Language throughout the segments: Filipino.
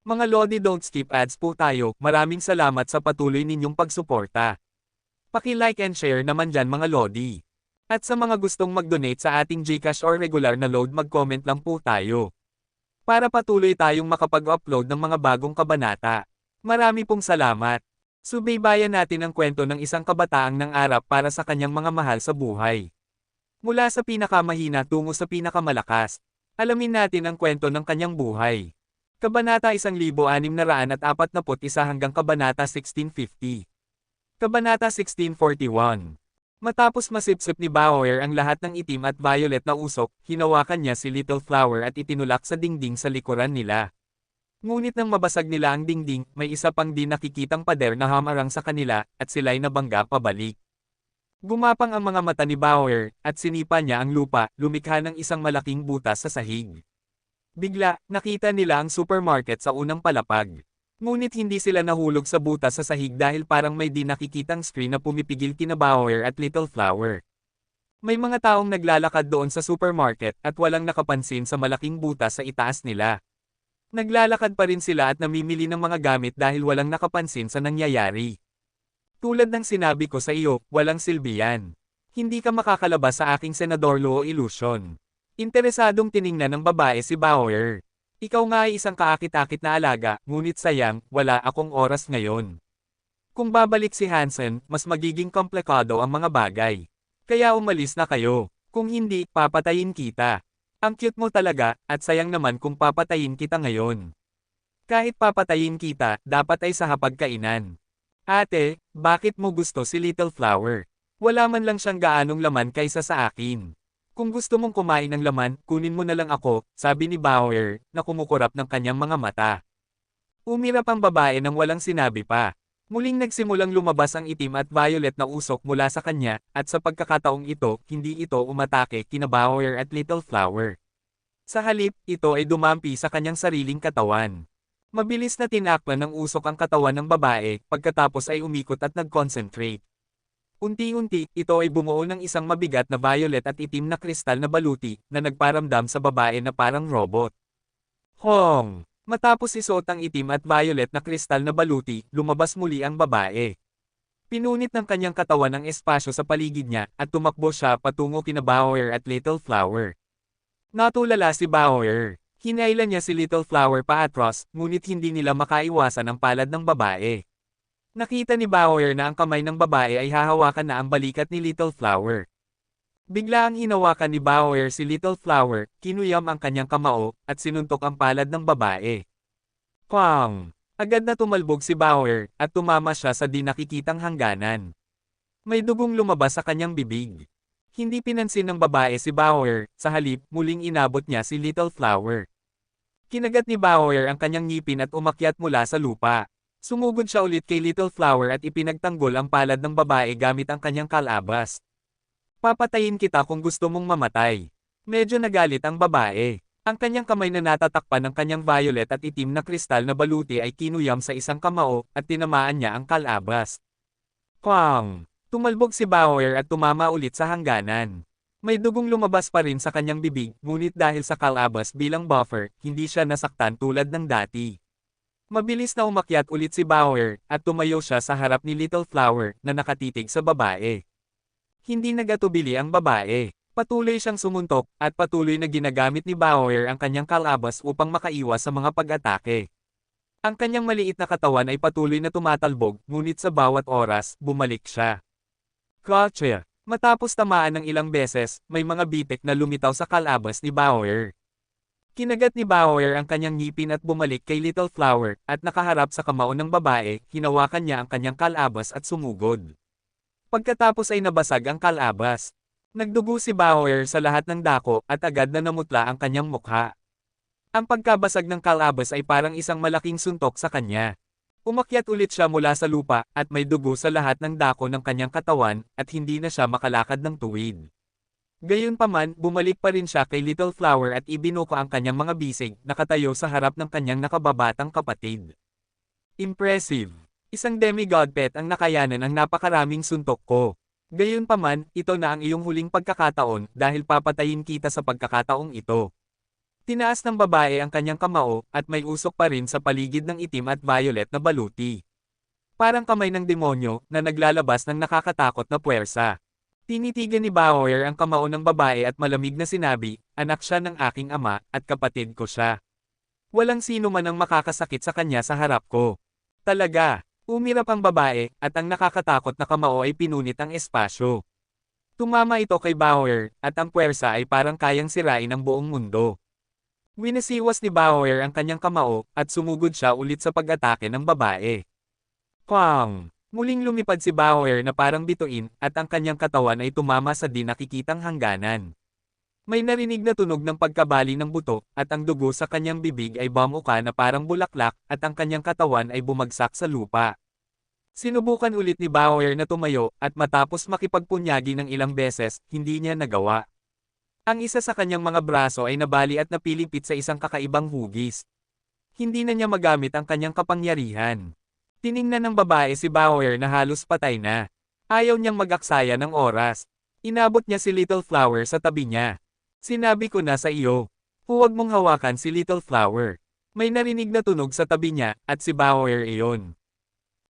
Mga Lodi, don't skip ads po tayo. Maraming salamat sa patuloy ninyong pagsuporta. Paki-like and share naman dyan mga Lodi. At sa mga gustong mag-donate sa ating GCash or regular na load, mag-comment lang po tayo. Para patuloy tayong makapag-upload ng mga bagong kabanata. Marami pong salamat. Subaybayan natin ang kwento ng isang kabataang nangarap para sa kanyang mga mahal sa buhay. Mula sa pinakamahina tungo sa pinakamalakas. Alamin natin ang kwento ng kanyang buhay. Kabanata 1641 hanggang Kabanata 1650. Kabanata 1641. Matapos masipsip ni Bauer ang lahat ng itim at violet na usok, hinawakan niya si Little Flower at itinulak sa dingding sa likuran nila. Ngunit nang mabasag nila ang dingding, may isa pang di nakikitang pader na hamarang sa kanila, at sila'y nabangga pabalik. Gumapang ang mga mata ni Bauer, at sinipa niya ang lupa, lumikha ng isang malaking butas sa sahig. Bigla, nakita nila ang supermarket sa unang palapag. Ngunit hindi sila nahulog sa butas sa sahig dahil parang may di nakikitang screen na pumipigil kina Bauer at Little Flower. May mga taong naglalakad doon sa supermarket at walang nakapansin sa malaking butas sa itaas nila. Naglalakad pa rin sila at namimili ng mga gamit dahil walang nakapansin sa nangyayari. Tulad ng sinabi ko sa iyo, walang silbi yan. Hindi ka makakalabas sa aking Senador Luo illusion. Interesadong tiningnan ng babae si Bauer. Ikaw nga ay isang kaakit-akit na alaga, ngunit sayang, wala akong oras ngayon. Kung babalik si Hansen, mas magiging komplikado ang mga bagay. Kaya umalis na kayo. Kung hindi, papatayin kita. Ang cute mo talaga, at sayang naman kung papatayin kita ngayon. Kahit papatayin kita, dapat ay sa hapagkainan. Ate, bakit mo gusto si Little Flower? Wala man lang siyang gaanong laman kaysa sa akin. Kung gusto mong kumain ng laman, kunin mo na lang ako, sabi ni Bauer, na kumukurap ng kanyang mga mata. Umirap ang babae nang walang sinabi pa. Muling nagsimulang lumabas ang itim at violet na usok mula sa kanya, at sa pagkakataong ito, hindi ito umatake kina Bauer at Little Flower. Sa halip, ito ay dumampi sa kanyang sariling katawan. Mabilis na tinakpan ng usok ang katawan ng babae, pagkatapos ay umikot at nag-concentrate. Unti-unti, ito ay bumuo ng isang mabigat na violet at itim na kristal na baluti, na nagparamdam sa babae na parang robot. Hong! Matapos isuot ang itim at violet na kristal na baluti, lumabas muli ang babae. Pinunit ng kanyang katawan ang espasyo sa paligid niya, at tumakbo siya patungo kina Bauer at Little Flower. Natulala si Bauer. Hinailan niya si Little Flower paatros, ngunit hindi nila makaiwasan ang palad ng babae. Nakita ni Bauer na ang kamay ng babae ay hahawakan na ang balikat ni Little Flower. Bigla ang hinawakan ni Bauer si Little Flower, kinuyam ang kanyang kamao, at sinuntok ang palad ng babae. Pang! Agad na tumalbog si Bauer, at tumama siya sa di nakikitang hangganan. May dugong lumabas sa kanyang bibig. Hindi pinansin ng babae si Bauer, sa halip, muling inabot niya si Little Flower. Kinagat ni Bauer ang kanyang ngipin at umakyat mula sa lupa. Sumugod siya ulit kay Little Flower at ipinagtanggol ang palad ng babae gamit ang kanyang kalabas. Papatayin kita kung gusto mong mamatay. Medyo nagalit ang babae. Ang kanyang kamay na natatakpan ng kanyang violet at itim na kristal na baluti ay kinuyam sa isang kamao, at tinamaan niya ang kalabas. Pang! Tumalbog si Bauer at tumama ulit sa hangganan. May dugong lumabas pa rin sa kanyang bibig, ngunit dahil sa kalabas bilang buffer, hindi siya nasaktan tulad ng dati. Mabilis na umakyat ulit si Bauer, at tumayo siya sa harap ni Little Flower, na nakatitig sa babae. Hindi nagatubili ang babae. Patuloy siyang sumuntok, at patuloy na ginagamit ni Bauer ang kanyang kalabas upang makaiwas sa mga pag-atake. Ang kanyang maliit na katawan ay patuloy na tumatalbog, ngunit sa bawat oras, bumalik siya. Gotcha! Matapos tamaan ng ilang beses, may mga bitek na lumitaw sa kalabas ni Bauer. Kinagat ni Bauer ang kanyang ngipin at bumalik kay Little Flower, at nakaharap sa kamao ng babae, hinawakan niya ang kanyang kalabas at sumugod. Pagkatapos ay nabasag ang kalabas. Nagdugo si Bauer sa lahat ng dako, at agad na namutla ang kanyang mukha. Ang pagkabasag ng kalabas ay parang isang malaking suntok sa kanya. Umakyat ulit siya mula sa lupa, at may dugo sa lahat ng dako ng kanyang katawan, at hindi na siya makalakad ng tuwid. Gayunpaman, bumalik pa rin siya kay Little Flower at ibinuko ang kanyang mga bisig, nakatayo sa harap ng kanyang nakababatang kapatid. Impressive! Isang demigod pet ang nakayanan ang napakaraming suntok ko. Gayunpaman, ito na ang iyong huling pagkakataon dahil papatayin kita sa pagkakataong ito. Tinaas ng babae ang kanyang kamao, at may usok pa rin sa paligid ng itim at violet na baluti. Parang kamay ng demonyo, na naglalabas ng nakakatakot na puwersa. Tinitigan ni Bauer ang kamao ng babae at malamig na sinabi, anak siya ng aking ama, at kapatid ko siya. Walang sino man ang makakasakit sa kanya sa harap ko. Talaga, umirap ang babae, at ang nakakatakot na kamao ay pinunit ang espasyo. Tumama ito kay Bauer, at ang puwersa ay parang kayang sirain ang buong mundo. Winasiwas ni Bauer ang kanyang kamao, at sumugod siya ulit sa pag-atake ng babae. Pang! Muling lumipad si Bauer na parang bituin, at ang kanyang katawan ay tumama sa di nakikitang hangganan. May narinig na tunog ng pagkabali ng buto, at ang dugo sa kanyang bibig ay bumuka na parang bulaklak, at ang kanyang katawan ay bumagsak sa lupa. Sinubukan ulit ni Bauer na tumayo, at matapos makipagpunyagi ng ilang beses, hindi niya nagawa. Ang isa sa kanyang mga braso ay nabali at napilipit sa isang kakaibang hugis. Hindi na niya magamit ang kanyang kapangyarihan. Tiningnan ng babae si Bauer na halos patay na. Ayaw niyang mag-aksaya ng oras. Inabot niya si Little Flower sa tabi niya. Sinabi ko na sa iyo. Huwag mong hawakan si Little Flower. May narinig na tunog sa tabi niya, at si Bauer iyon.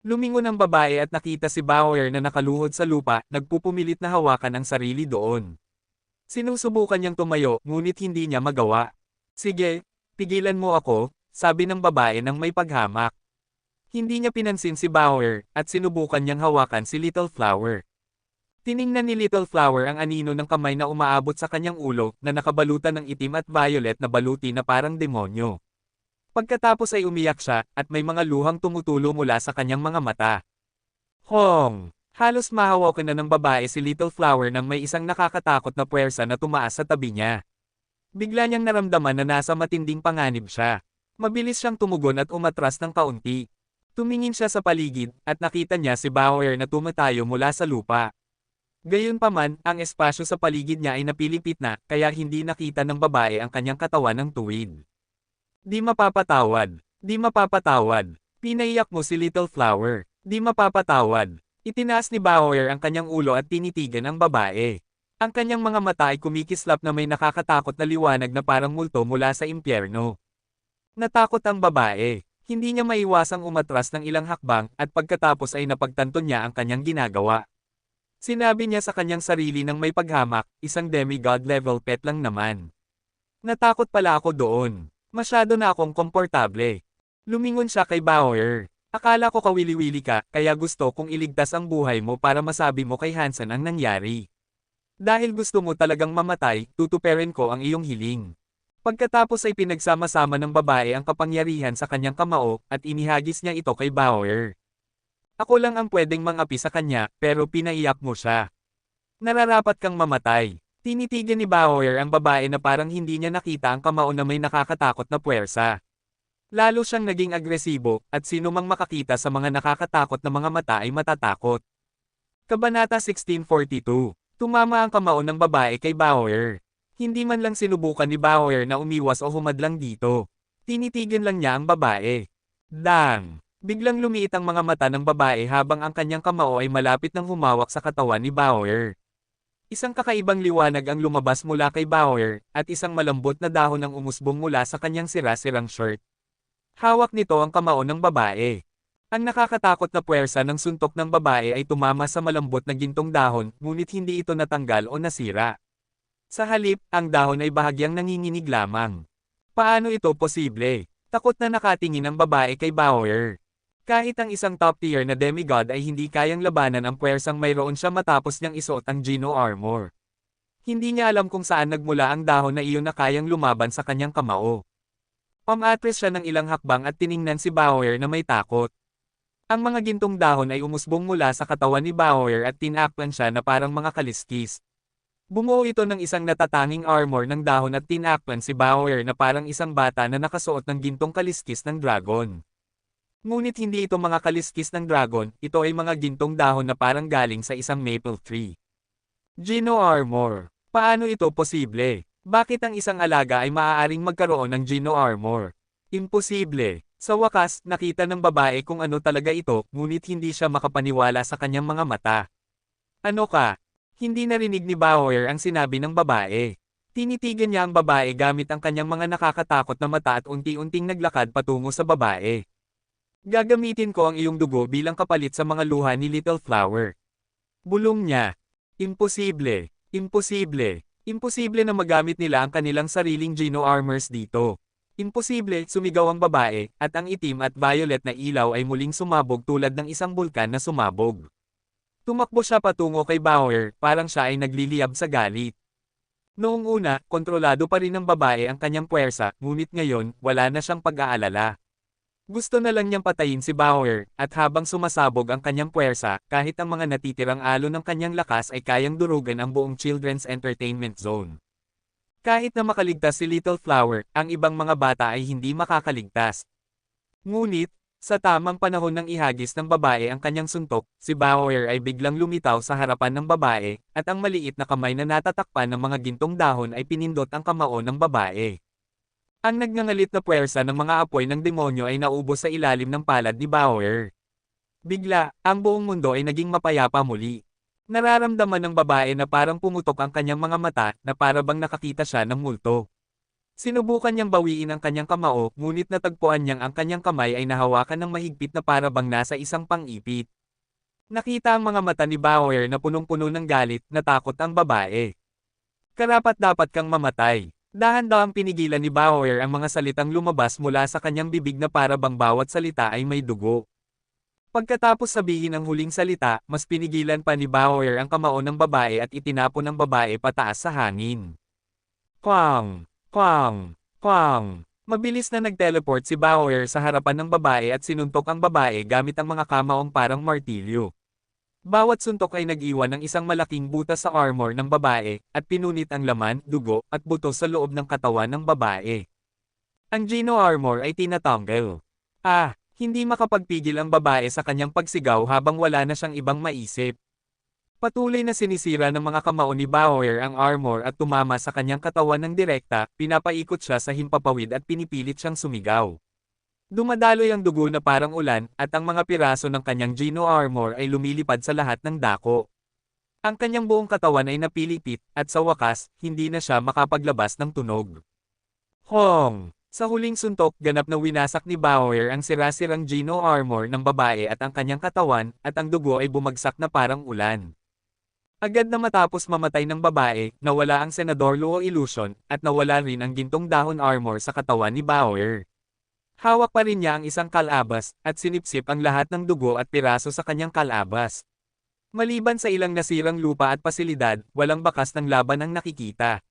Lumingon ang babae at nakita si Bauer na nakaluhod sa lupa, nagpupumilit na hawakan ang sarili doon. Sinusubukan niyang tumayo, ngunit hindi niya magawa. Sige, pigilan mo ako, sabi ng babae nang may paghamak. Hindi niya pinansin si Bauer, at sinubukan niyang hawakan si Little Flower. Tiningnan ni Little Flower ang anino ng kamay na umaabot sa kanyang ulo, na nakabalutan ng itim at violet na baluti na parang demonyo. Pagkatapos ay umiyak siya, at may mga luhang tumutulo mula sa kanyang mga mata. Hong! Halos mahawakan na ng babae si Little Flower nang may isang nakakatakot na puwersa na tumaas sa tabi niya. Bigla niyang naramdaman na nasa matinding panganib siya. Mabilis siyang tumugon at umatras ng kaunti. Tumingin siya sa paligid, at nakita niya si Bauer na tumatayo mula sa lupa. Gayunpaman, ang espasyo sa paligid niya ay napilipit na, kaya hindi nakita ng babae ang kanyang katawan ng tuwid. Di mapapatawad. Di mapapatawad. Pinaiyak mo si Little Flower. Di mapapatawad. Itinaas ni Bauer ang kanyang ulo at tinitigan ang babae. Ang kanyang mga mata ay kumikislap na may nakakatakot na liwanag na parang multo mula sa impyerno. Natakot ang babae. Hindi niya maiwasang umatras ng ilang hakbang, at pagkatapos ay napagtanto niya ang kanyang ginagawa. Sinabi niya sa kanyang sarili ng may paghamak, isang demigod level pet lang naman. Natakot pala ako doon. Masyado na akong komportable. Lumingon siya kay Bauer. Akala ko kawili-wili ka, kaya gusto kong iligtas ang buhay mo para masabi mo kay Hansen ang nangyari. Dahil gusto mo talagang mamatay, tutuperin ko ang iyong hiling. Pagkatapos ay pinagsama-sama ng babae ang kapangyarihan sa kanyang kamao, at inihagis niya ito kay Bauer. Ako lang ang pwedeng mangapi sa kanya, pero pinaiyak mo siya. Nararapat kang mamatay. Tinitigan ni Bauer ang babae na parang hindi niya nakita ang kamao na may nakakatakot na puwersa. Lalo siyang naging agresibo, at sino mang makakita sa mga nakakatakot na mga mata ay matatakot. Kabanata 1642. Tumama ang kamao ng babae kay Bauer. Hindi man lang sinubukan ni Bauer na umiwas o humadlang dito. Tinitigan lang niya ang babae. Dang! Biglang lumiit ang mga mata ng babae habang ang kanyang kamao ay malapit nang humawak sa katawan ni Bauer. Isang kakaibang liwanag ang lumabas mula kay Bauer, at isang malambot na dahon ang umusbong mula sa kanyang sira-sirang shirt. Hawak nito ang kamao ng babae. Ang nakakatakot na puwersa ng suntok ng babae ay tumama sa malambot na gintong dahon, ngunit hindi ito natanggal o nasira. Sa halip, ang dahon ay bahagyang nanginginig lamang. Paano ito posible? Takot na nakatingin ang babae kay Bauer. Kahit ang isang top-tier na demigod ay hindi kayang labanan ang puwersang mayroon siya matapos niyang isuot ang Geno armor. Hindi niya alam kung saan nagmula ang dahon na iyon na kayang lumaban sa kanyang kamao. Umatras siya ng ilang hakbang at tiningnan si Bauer na may takot. Ang mga gintong dahon ay umusbong mula sa katawan ni Bauer at tinakpan siya na parang mga kaliskis. Bumuo ito ng isang natatanging armor ng dahon at tinakpan si Bauer na parang isang bata na nakasuot ng gintong kaliskis ng dragon. Ngunit hindi ito mga kaliskis ng dragon, ito ay mga gintong dahon na parang galing sa isang maple tree. Geno armor. Paano ito posible? Bakit ang isang alaga ay maaaring magkaroon ng Geno armor? Imposible. Sa wakas, nakita ng babae kung ano talaga ito, ngunit hindi siya makapaniwala sa kanyang mga mata. Ano ka? Hindi narinig ni Bauer ang sinabi ng babae. Tinitigan niya ang babae gamit ang kanyang mga nakakatakot na mata at unti-unting naglakad patungo sa babae. Gagamitin ko ang iyong dugo bilang kapalit sa mga luha ni Little Flower. Bulong niya. Imposible. Imposible. Imposible na magamit nila ang kanilang sariling Geno armors dito. Imposible, sumigaw ang babae, at ang itim at violet na ilaw ay muling sumabog tulad ng isang bulkan na sumabog. Tumakbo siya patungo kay Bauer, parang siya ay nagliliyab sa galit. Noong una, kontrolado pa rin ng babae ang kanyang puwersa, ngunit ngayon, wala na siyang pag-aalala. Gusto na lang niyang patayin si Bauer, at habang sumasabog ang kanyang puwersa, kahit ang mga natitirang alon ng kanyang lakas ay kayang durugan ang buong Children's Entertainment Zone. Kahit na makaligtas si Little Flower, ang ibang mga bata ay hindi makakaligtas. Ngunit, sa tamang panahon ng ihagis ng babae ang kanyang suntok, si Bauer ay biglang lumitaw sa harapan ng babae, at ang maliit na kamay na natatakpan ng mga gintong dahon ay pinindot ang kamao ng babae. Ang nagngangalit na puwersa ng mga apoy ng demonyo ay naubos sa ilalim ng palad ni Bauer. Bigla, ang buong mundo ay naging mapayapa muli. Nararamdaman ng babae na parang pumutok ang kanyang mga mata, na para bang nakakita siya ng multo. Sinubukan niyang bawiin ang kanyang kamao, ngunit natagpuan niyang ang kanyang kamay ay nahawakan ng mahigpit na para bang nasa isang pang-ipit. Nakita ang mga mata ni Bauer na punong-puno ng galit, natakot ang babae. Karapat-dapat kang mamatay. Dahan-dahang pinigilan ni Bauer ang mga salitang lumabas mula sa kanyang bibig na para bang bawat salita ay may dugo. Pagkatapos sabihin ang huling salita, mas pinigilan pa ni Bauer ang kamao ng babae at itinapon ang babae pataas sa hangin. Kwang! Kwang! Kwang! Mabilis na nag-teleport si Bauer sa harapan ng babae at sinuntok ang babae gamit ang mga kamaong parang martilyo. Bawat suntok ay nag-iwan ng isang malaking butas sa armor ng babae, at pinunit ang laman, dugo, at buto sa loob ng katawan ng babae. Ang Geno armor ay tinatanggal. Hindi makapagpigil ang babae sa kanyang pagsigaw habang wala na siyang ibang maisip. Patuloy na sinisira ng mga kamao ni Bauer ang armor at tumama sa kanyang katawan ng direkta, pinapaikot siya sa himpapawid at pinipilit siyang sumigaw. Dumadaloy ang dugo na parang ulan, at ang mga piraso ng kanyang Geno armor ay lumilipad sa lahat ng dako. Ang kanyang buong katawan ay napilipit, at sa wakas, hindi na siya makapaglabas ng tunog. Hong! Sa huling suntok, ganap na winasak ni Bauer ang sira-sirang Geno armor ng babae at ang kanyang katawan, at ang dugo ay bumagsak na parang ulan. Agad na matapos mamatay ng babae, nawala ang Senador Luo Illusion, at nawala rin ang gintong dahon armor sa katawan ni Bauer. Hawak pa rin niya ang isang kalabas, at sinipsip ang lahat ng dugo at piraso sa kanyang kalabas. Maliban sa ilang nasirang lupa at pasilidad, walang bakas ng laban ang nakikita.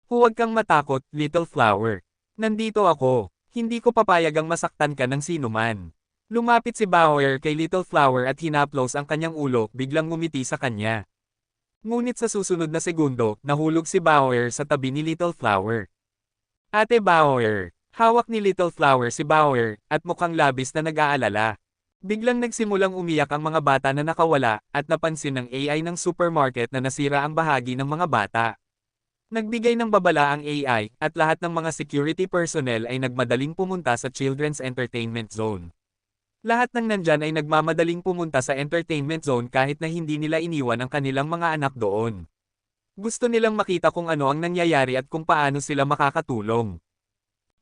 Huwag kang matakot, Little Flower. Nandito ako. Hindi ko papayagang masaktan ka ng sinuman. Lumapit si Bauer kay Little Flower at hinaplos ang kanyang ulo, biglang ngumiti sa kanya. Ngunit sa susunod na segundo, nahulog si Bauer sa tabi ni Little Flower. Ate Bauer. Hawak ni Little Flower si Bauer, at mukhang labis na nag-aalala. Biglang nagsimulang umiyak ang mga bata na nakawala, at napansin ng AI ng supermarket na nasira ang bahagi ng mga bata. Nagbigay ng babala ang AI, at lahat ng mga security personnel ay nagmadaling pumunta sa Children's Entertainment Zone. Lahat ng nandyan ay nagmamadaling pumunta sa Entertainment Zone kahit na hindi nila iniwan ang kanilang mga anak doon. Gusto nilang makita kung ano ang nangyayari at kung paano sila makakatulong.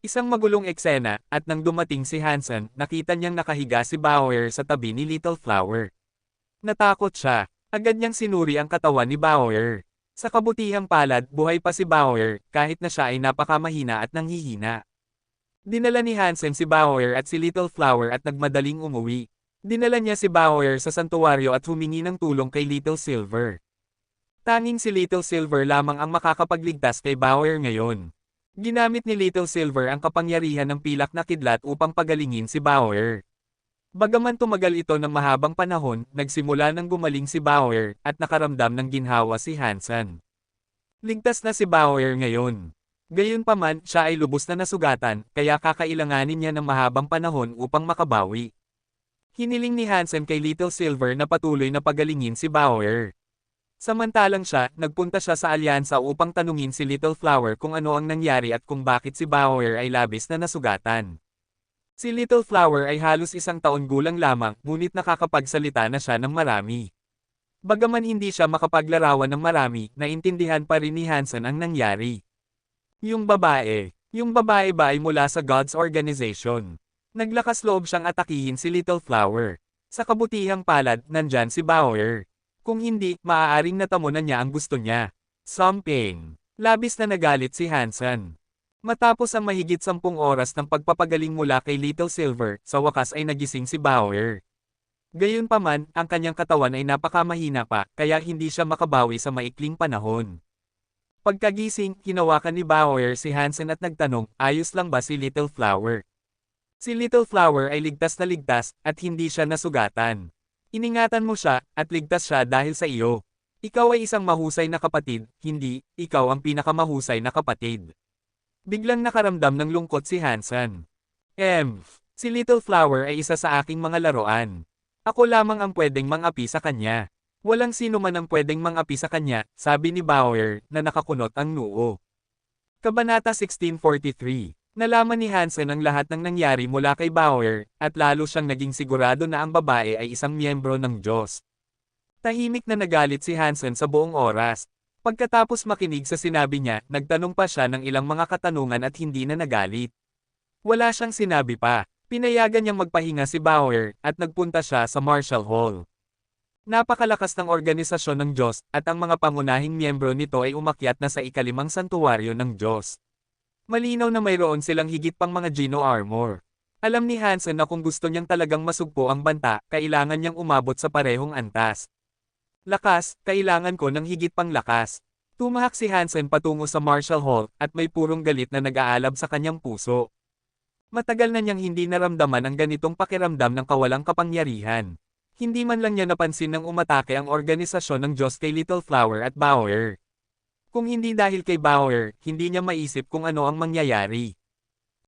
Isang magulong eksena, at nang dumating si Hansen, nakita niyang nakahiga si Bauer sa tabi ni Little Flower. Natakot siya. Agad niyang sinuri ang katawan ni Bauer. Sa kabutihang palad, buhay pa si Bauer, kahit na siya ay napakamahina at nanghihina. Dinala ni Hansen si Bauer at si Little Flower at nagmadaling umuwi. Dinala niya si Bauer sa santuwaryo at humingi ng tulong kay Little Silver. Tanging si Little Silver lamang ang makakapagligtas kay Bauer ngayon. Ginamit ni Little Silver ang kapangyarihan ng pilak na kidlat upang pagalingin si Bauer. Bagaman tumagal ito ng mahabang panahon, nagsimula nang gumaling si Bauer, at nakaramdam ng ginhawa si Hansen. Ligtas na si Bauer ngayon. Gayunpaman, siya ay lubos na nasugatan, kaya kakailanganin niya ng mahabang panahon upang makabawi. Hiniling ni Hansen kay Little Silver na patuloy na pagalingin si Bauer. Samantalang siya, nagpunta siya sa alyansa upang tanungin si Little Flower kung ano ang nangyari at kung bakit si Bauer ay labis na nasugatan. Si Little Flower ay halos 1 taon gulang lamang, ngunit nakakapagsalita na siya ng marami. Bagaman hindi siya makapaglarawan ng marami, naintindihan pa rin ni Hansen ang nangyari. Yung babae ba ay mula sa God's Organization? Naglakas loob siyang atakihin si Little Flower. Sa kabutihang palad, nandyan si Bauer. Kung hindi, maaaring natamo na niya ang gusto niya. Something. Labis na nagalit si Hansen. Matapos ang mahigit 10 oras ng pagpapagaling mula kay Little Silver, sa wakas ay nagising si Bauer. Gayunpaman, ang kanyang katawan ay napakamahina pa, kaya hindi siya makabawi sa maikling panahon. Pagkagising, hinawakan ni Bauer si Hansen at nagtanong, ayos lang ba si Little Flower? Si Little Flower ay ligtas na ligtas, at hindi siya nasugatan. Iningatan mo siya, at ligtas siya dahil sa iyo. Ikaw ay isang mahusay na kapatid, hindi, ikaw ang pinakamahusay na kapatid. Biglang nakaramdam ng lungkot si Hansen. Si Little Flower ay isa sa aking mga laruan. Ako lamang ang pwedeng mang-api sa kanya. Walang sino man ang pwedeng mang-api sa kanya, sabi ni Bauer, na nakakunot ang noo. Kabanata 1643. Nalaman ni Hansen ang lahat ng nangyari mula kay Bauer, at lalo siyang naging sigurado na ang babae ay isang miyembro ng Diyos. Tahimik na nagalit si Hansen sa buong oras. Pagkatapos makinig sa sinabi niya, nagtanong pa siya ng ilang mga katanungan at hindi na nagalit. Wala siyang sinabi pa. Pinayagan niyang magpahinga si Bauer, at nagpunta siya sa Marshall Hall. Napakalakas ng organisasyon ng Diyos, at ang mga pangunahing miyembro nito ay umakyat na sa ikalimang santuwaryo ng Diyos. Malinaw na mayroon silang higit pang mga Gino armor. Alam ni Hansen na kung gusto niyang talagang masugpo ang banta, kailangan niyang umabot sa parehong antas. Lakas, kailangan ko ng higit pang lakas. Tumahak si Hansen patungo sa Marshall Hall, at may purong galit na nag-aalab sa kanyang puso. Matagal na niyang hindi naramdaman ang ganitong pakiramdam ng kawalang kapangyarihan. Hindi man lang niya napansin nang umatake ang organisasyon ng Diyos kay Little Flower at Bauer. Kung hindi dahil kay Bauer, hindi niya maisip kung ano ang mangyayari.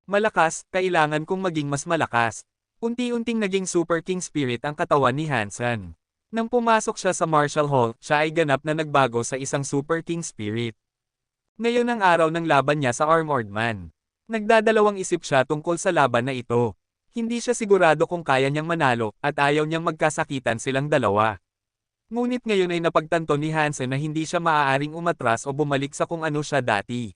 Malakas, kailangan kong maging mas malakas. Unti-unting naging Super King Spirit ang katawan ni Hansen. Nang pumasok siya sa Marshall Hall, siya ay ganap na nagbago sa isang Super King Spirit. Ngayon ang araw ng laban niya sa Armored Man. Nagdadalawang isip siya tungkol sa laban na ito. Hindi siya sigurado kung kaya niyang manalo, at ayaw niyang magkasakitan silang dalawa. Ngunit ngayon ay napagtanto ni Hansen na hindi siya maaaring umatras o bumalik sa kung ano siya dati.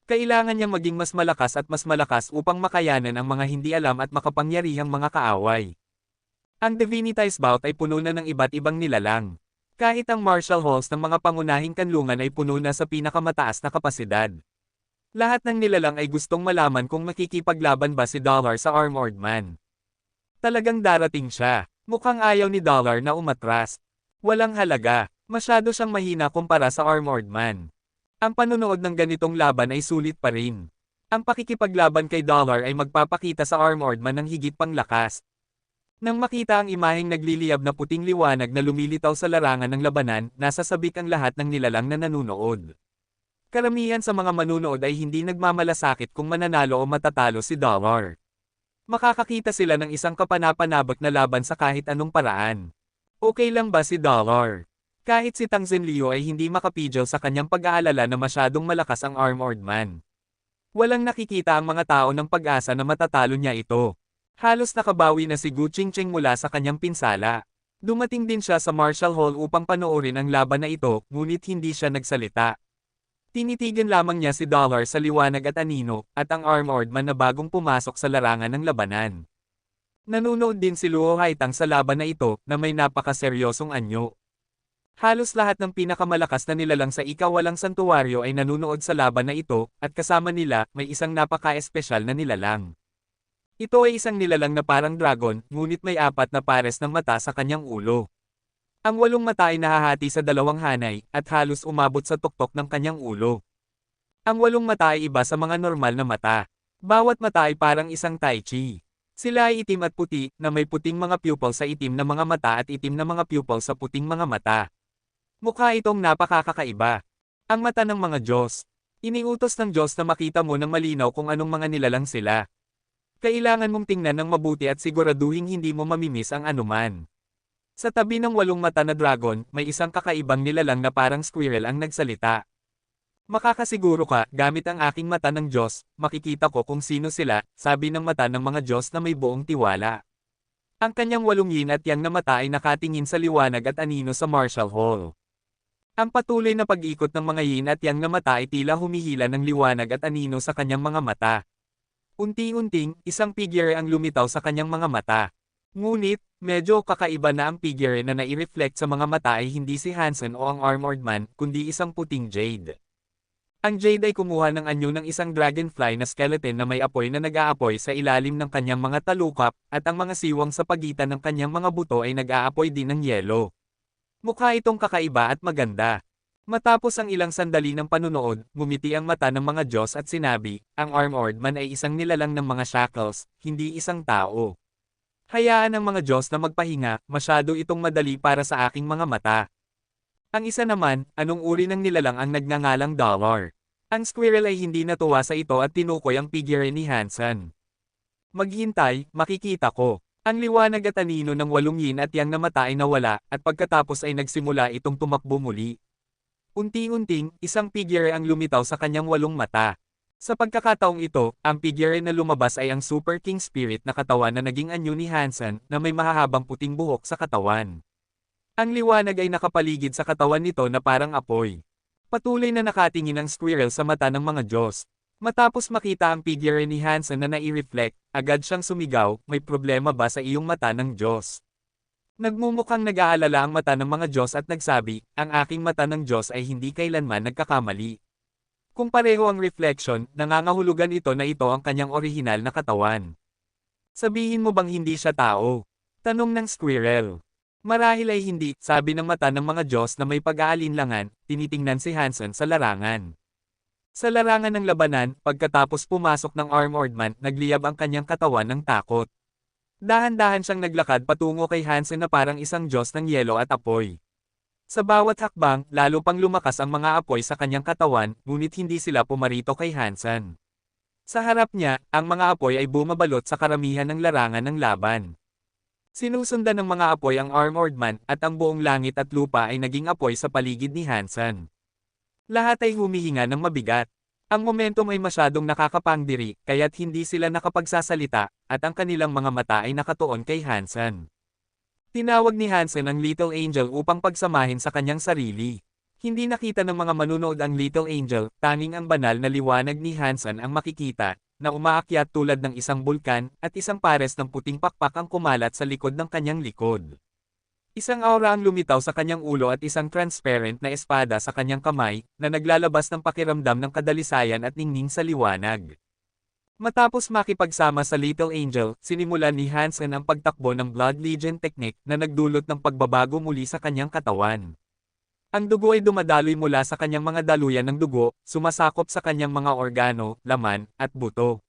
Kailangan niyang maging mas malakas upang makayanan ang mga hindi alam at makapangyarihang mga kaaway. Ang Divinitized Bout ay puno na ng iba't ibang nilalang. Kahit ang Marshall Halls ng mga pangunahing kanlungan ay puno na sa pinakamataas na kapasidad. Lahat ng nilalang ay gustong malaman kung makikipaglaban ba si Dollar sa Armored Man. Talagang darating siya. Mukhang ayaw ni Dollar na umatras. Walang halaga. Masyado siyang mahina kumpara sa Armored Man. Ang panunood ng ganitong laban ay sulit pa rin. Ang pakikipaglaban kay Dollar ay magpapakita sa Armored Man ng higit pang lakas. Nang makita ang imaheng nagliliyab na puting liwanag na lumilitaw sa larangan ng labanan, nasasabik ang lahat ng nilalang na nanunood. Karamihan sa mga manunood ay hindi nagmamalasakit kung mananalo o matatalo si Dollar. Makakakita sila ng isang kapanapanabak na laban sa kahit anong paraan. Okay lang ba si Dollar? Kahit si Tang Zenlio ay hindi makapigil sa kanyang pag-aalala na masyadong malakas ang Armored Man. Walang nakikita ang mga tao ng pag-asa na matatalo niya ito. Halos nakabawi na si Gu Qingqing mula sa kanyang pinsala. Dumating din siya sa Marshall Hall upang panoorin ang laban na ito, ngunit hindi siya nagsalita. Tinitigan lamang niya si Dollar sa liwanag at anino, at ang Armored Man na bagong pumasok sa larangan ng labanan. Nanunood din si Luo Haitang sa laban na ito, na may napakaseryosong anyo. Halos lahat ng pinakamalakas na nilalang sa ikawalang santuwaryo ay nanunood sa laban na ito, at kasama nila, may isang napaka-espesyal na nilalang. Ito ay isang nilalang na parang dragon, ngunit may 4 na pares ng mata sa kanyang ulo. Ang 8 mata ay nahahati sa 2 hanay, at halos umabot sa tuktok ng kanyang ulo. Ang 8 mata ay iba sa mga normal na mata. Bawat mata ay parang isang tai chi. Sila ay itim at puti, na may puting mga pupil sa itim na mga mata at itim na mga pupil sa puting mga mata. Mukha itong napakakaiba. Ang mata ng mga Diyos. Iniutos ng Diyos na makita mo ng malinaw kung anong mga nilalang sila. Kailangan mong tingnan ng mabuti at siguraduhin hindi mo mamimiss ang anuman. Sa tabi ng 8 mata na dragon, may isang kakaibang nilalang na parang squirrel ang nagsalita. Makakasiguro ka, gamit ang aking mata ng Diyos, makikita ko kung sino sila, sabi ng mata ng mga Diyos na may buong tiwala. Ang kanyang 8 yin at yang na mata ay nakatingin sa liwanag at anino sa Marshall Hall. Ang patuloy na pag-ikot ng mga yin at yang na mata ay tila humihila ng liwanag at anino sa kanyang mga mata. Unti-unting, isang figure ang lumitaw sa kanyang mga mata. Ngunit, medyo kakaiba na ang figure na nai-reflect sa mga mata ay hindi si Hansen o ang Armored Man, kundi isang puting jade. Ang jade ay kumuha ng anyo ng isang dragonfly na skeleton na may apoy na nag-aapoy sa ilalim ng kanyang mga talukap, at ang mga siwang sa pagitan ng kanyang mga buto ay nag-aapoy din ng yelo. Mukha itong kakaiba at maganda. Matapos ang ilang sandali ng panunood, ngumiti ang mata ng mga Diyos at sinabi, ang Armored Man ay isang nilalang ng mga shackles, hindi isang tao. Hayaan ang mga Diyos na magpahinga, masyado itong madali para sa aking mga mata. Ang isa naman, anong uri ng nilalang ang nagngangalang Dollar? Ang squirrel ay hindi natuwa sa ito at tinukoy ang figure ni Hansen. Maghintay, makikita ko. Ang liwanag at anino ng 8 yin at yang na mata ay nawala, at pagkatapos ay nagsimula itong tumakbo muli. Unti-unting, isang figure ang lumitaw sa kanyang 8 mata. Sa pagkakataong ito, ang figure na lumabas ay ang Super King Spirit na katawan na naging anyo ni Hansen, na may mahahabang puting buhok sa katawan. Ang liwanag ay nakapaligid sa katawan nito na parang apoy. Patuloy na nakatingin ang squirrel sa mata ng mga Diyos. Matapos makita ang figure ni Hansen na nai-reflect, agad siyang sumigaw, may problema ba sa iyong mata ng Diyos? Nagmumukhang nag-aalala ang mata ng mga Diyos at nagsabi, ang aking mata ng Diyos ay hindi kailanman nagkakamali. Kung pareho ang reflection, nangangahulugan ito na ito ang kanyang orihinal na katawan. Sabihin mo bang hindi siya tao? Tanong ng squirrel. Marahil ay hindi, sabi ng mata ng mga Diyos na may pag-aalinlangan, tinitingnan si Hansen sa larangan. Sa larangan ng labanan, pagkatapos pumasok ng Armored Man, nagliyab ang kanyang katawan ng takot. Dahan-dahan siyang naglakad patungo kay Hansen na parang isang Diyos ng yelo at apoy. Sa bawat hakbang, lalo pang lumakas ang mga apoy sa kanyang katawan, ngunit hindi sila pumarito kay Hansen. Sa harap niya, ang mga apoy ay bumabalot sa karamihan ng larangan ng laban. Sinusundan ng mga apoy ang Armored Man, at ang buong langit at lupa ay naging apoy sa paligid ni Hansen. Lahat ay humihinga ng mabigat. Ang momentum ay masyadong nakakapangdiri, kaya't hindi sila nakapagsasalita, at ang kanilang mga mata ay nakatuon kay Hansen. Tinawag ni Hansen ang Little Angel upang pagsamahin sa kanyang sarili. Hindi nakita ng mga manunood ang Little Angel, tanging ang banal na liwanag ni Hansen ang makikita, na umaakyat tulad ng isang bulkan, at isang pares ng puting pakpak ang kumalat sa likod ng kanyang likod. Isang aura ang lumitaw sa kanyang ulo at isang transparent na espada sa kanyang kamay, na naglalabas ng pakiramdam ng kadalisayan at ningning sa liwanag. Matapos makipagsama sa Little Angel, sinimulan ni Hansen ang pagtakbo ng Blood Legion technique na nagdulot ng pagbabago muli sa kanyang katawan. Ang dugo ay dumadaloy mula sa kanyang mga daluyan ng dugo, sumasakop sa kanyang mga organo, laman, at buto.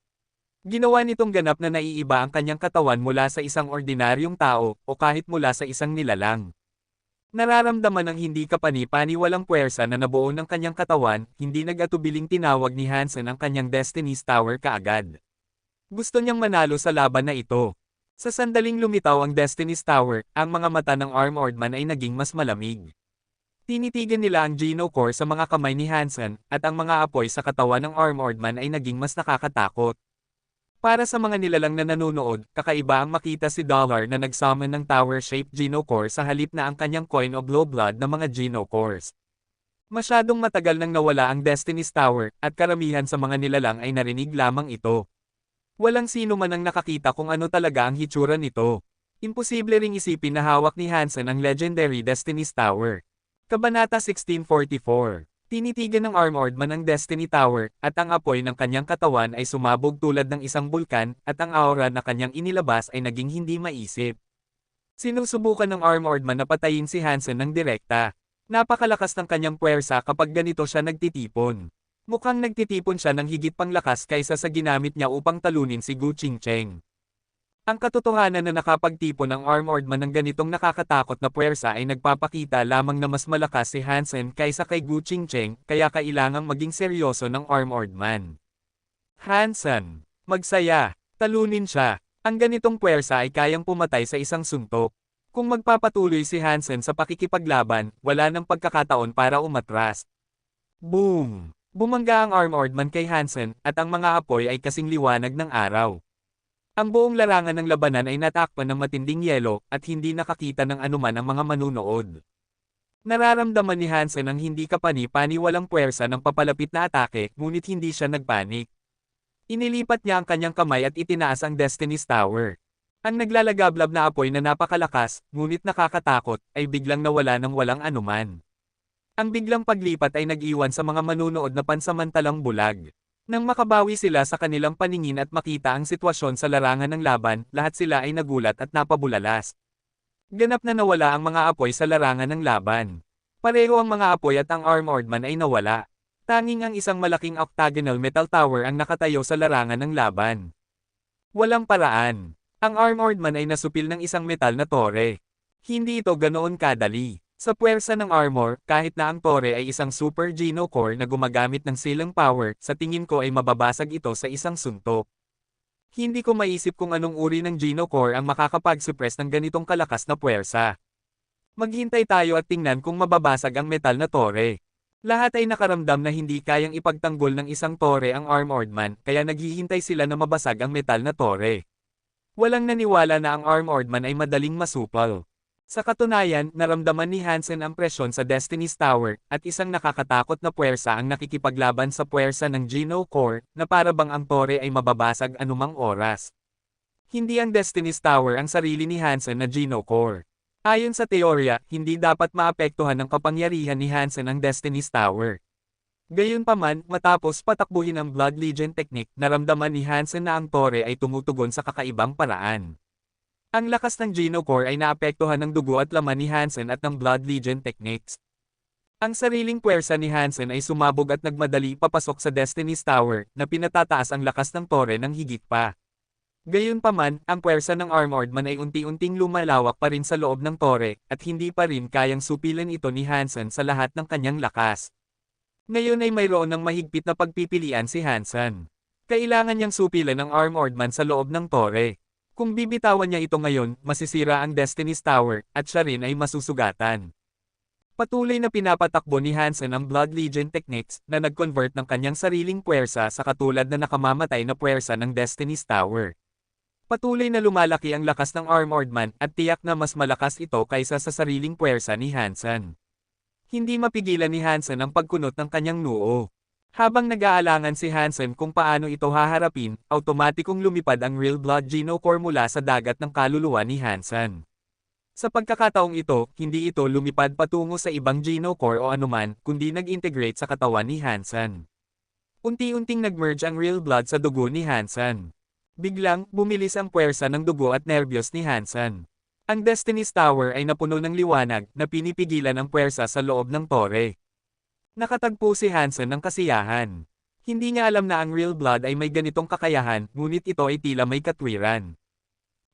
Ginawa nitong ganap na naiiba ang kanyang katawan mula sa isang ordinaryong tao, o kahit mula sa isang nilalang. Nararamdaman ng hindi kapani-paniwalang puwersa na nabuo ng kanyang katawan, hindi nag-atubiling tinawag ni Hansen ang kanyang Destiny's Tower kaagad. Gusto niyang manalo sa laban na ito. Sa sandaling lumitaw ang Destiny's Tower, ang mga mata ng Armored Man ay naging mas malamig. Tinitigan nila ang Geno Core sa mga kamay ni Hansen, at ang mga apoy sa katawan ng Armored Man ay naging mas nakakatakot. Para sa mga nilalang na nanonood, kakaiba ang makita si Dollar na nagsummon ng tower-shaped Geno Core sa halip na ang kanyang coin o blow blood na mga Geno Cores. Masyadong matagal nang nawala ang Destiny's Tower, at karamihan sa mga nilalang ay narinig lamang ito. Walang sino man ang nakakita kung ano talaga ang hitsura nito. Imposible ring isipin na hawak ni Hansen ang legendary Destiny's Tower. Kabanata 1644. Tinitigan ng Armored Man ang Destiny Tower, at ang apoy ng kanyang katawan ay sumabog tulad ng isang bulkan, at ang aura na kanyang inilabas ay naging hindi maisip. Sinusubukan ng Armored Man na patayin si Hansen ng direkta. Napakalakas ng kanyang puwersa kapag ganito siya nagtitipon. Mukhang nagtitipon siya ng higit pang lakas kaysa sa ginamit niya upang talunin si Gu Qingcheng. Ang katotohanan na nakapagtipon ng Armored Man ng ganitong nakakatakot na puwersa ay nagpapakita lamang na mas malakas si Hansen kaysa kay Gu Qingcheng, kaya kailangang maging seryoso ng Armored Man. Hansen, magsaya, talunin siya. Ang ganitong puwersa ay kayang pumatay sa isang suntok. Kung magpapatuloy si Hansen sa pakikipaglaban, wala nang pagkakataon para umatras. Boom! Bumangga ang Armored Man kay Hansen, at ang mga apoy ay kasing liwanag ng araw. Ang buong larangan ng labanan ay natakpan ng matinding yelo, at hindi nakakita ng anuman ang mga manunood. Nararamdaman ni Hansen ang hindi kapani-paniwalang puwersa ng papalapit na atake, ngunit hindi siya nagpanik. Inilipat niya ang kanyang kamay at itinaas ang Destiny's Tower. Ang naglalagablab na apoy na napakalakas, ngunit nakakatakot, ay biglang nawala ng walang anuman. Ang biglang paglipat ay nag-iwan sa mga manunood na pansamantalang bulag. Nang makabawi sila sa kanilang paningin at makita ang sitwasyon sa larangan ng laban, lahat sila ay nagulat at napabulalas. Ganap na nawala ang mga apoy sa larangan ng laban. Pareho ang mga apoy at ang Armored Man ay nawala. Tanging ang isang malaking octagonal metal tower ang nakatayo sa larangan ng laban. Walang paraan. Ang Armored Man ay nasupil ng isang metal na tore. Hindi ito ganoon kadali. Sa puwersa ng armor, kahit na ang tore ay isang Super Geno Core na gumagamit ng silang power, sa tingin ko ay mababasag ito sa isang suntok. Hindi ko maisip kung anong uri ng Geno Core ang makakapag-suppress ng ganitong kalakas na puwersa. Maghintay tayo at tingnan kung mababasag ang metal na tore. Lahat ay nakaramdam na hindi kayang ipagtanggol ng isang tore ang Armored Man, kaya naghihintay sila na mabasag ang metal na tore. Walang naniwala na ang Armored Man ay madaling masupal. Sa katunayan, naramdaman ni Hansen ang presyon sa Destiny's Tower, at isang nakakatakot na puwersa ang nakikipaglaban sa puwersa ng Geno Core, na para bang ang tore ay mababasag anumang oras. Hindi ang Destiny's Tower ang sarili ni Hansen na Geno Core. Ayon sa teorya, hindi dapat maapektuhan ng kapangyarihan ni Hansen ang Destiny's Tower. Gayunpaman, matapos patakbuhin ang Blood Legion technique, naramdaman ni Hansen na ang tore ay tumutugon sa kakaibang paraan. Ang lakas ng Geno Core ay naapektuhan ng dugo at laman ni Hansen at ng Blood Legion techniques. Ang sariling puwersa ni Hansen ay sumabog at nagmadali papasok sa Destiny's Tower, na pinatataas ang lakas ng tore ng higit pa. Gayunpaman, ang puwersa ng Armored Man ay unti-unting lumalawak pa rin sa loob ng tore, at hindi pa rin kayang supilin ito ni Hansen sa lahat ng kanyang lakas. Ngayon ay mayroon ng mahigpit na pagpipilian si Hansen. Kailangan niyang supilan ang Armored Man sa loob ng tore. Kung bibitawan niya ito ngayon, masisira ang Destiny's Tower, at siya rin ay masusugatan. Patuloy na pinapatakbo ni Hansen ang Blood Legion techniques, na nag-convert ng kanyang sariling puwersa sa katulad na nakamamatay na puwersa ng Destiny's Tower. Patuloy na lumalaki ang lakas ng Armored Man, at tiyak na mas malakas ito kaysa sa sariling puwersa ni Hansen. Hindi mapigilan ni Hansen ang pagkunot ng kanyang noo. Habang nag-aalangan si Hansen kung paano ito haharapin, automatikong lumipad ang Real Blood Geno Core mula sa dagat ng kaluluwa ni Hansen. Sa pagkakataong ito, hindi ito lumipad patungo sa ibang Geno Core o anuman, kundi nag-integrate sa katawan ni Hansen. Unti-unting nag-merge ang Real Blood sa dugo ni Hansen. Biglang, bumilis ang puwersa ng dugo at nerbiyos ni Hansen. Ang Destiny's Tower ay napuno ng liwanag, na pinipigilan ang puwersa sa loob ng tore. Nakatagpo si Hansen ng kasiyahan. Hindi niya alam na ang Real Blood ay may ganitong kakayahan, ngunit ito ay tila may katwiran.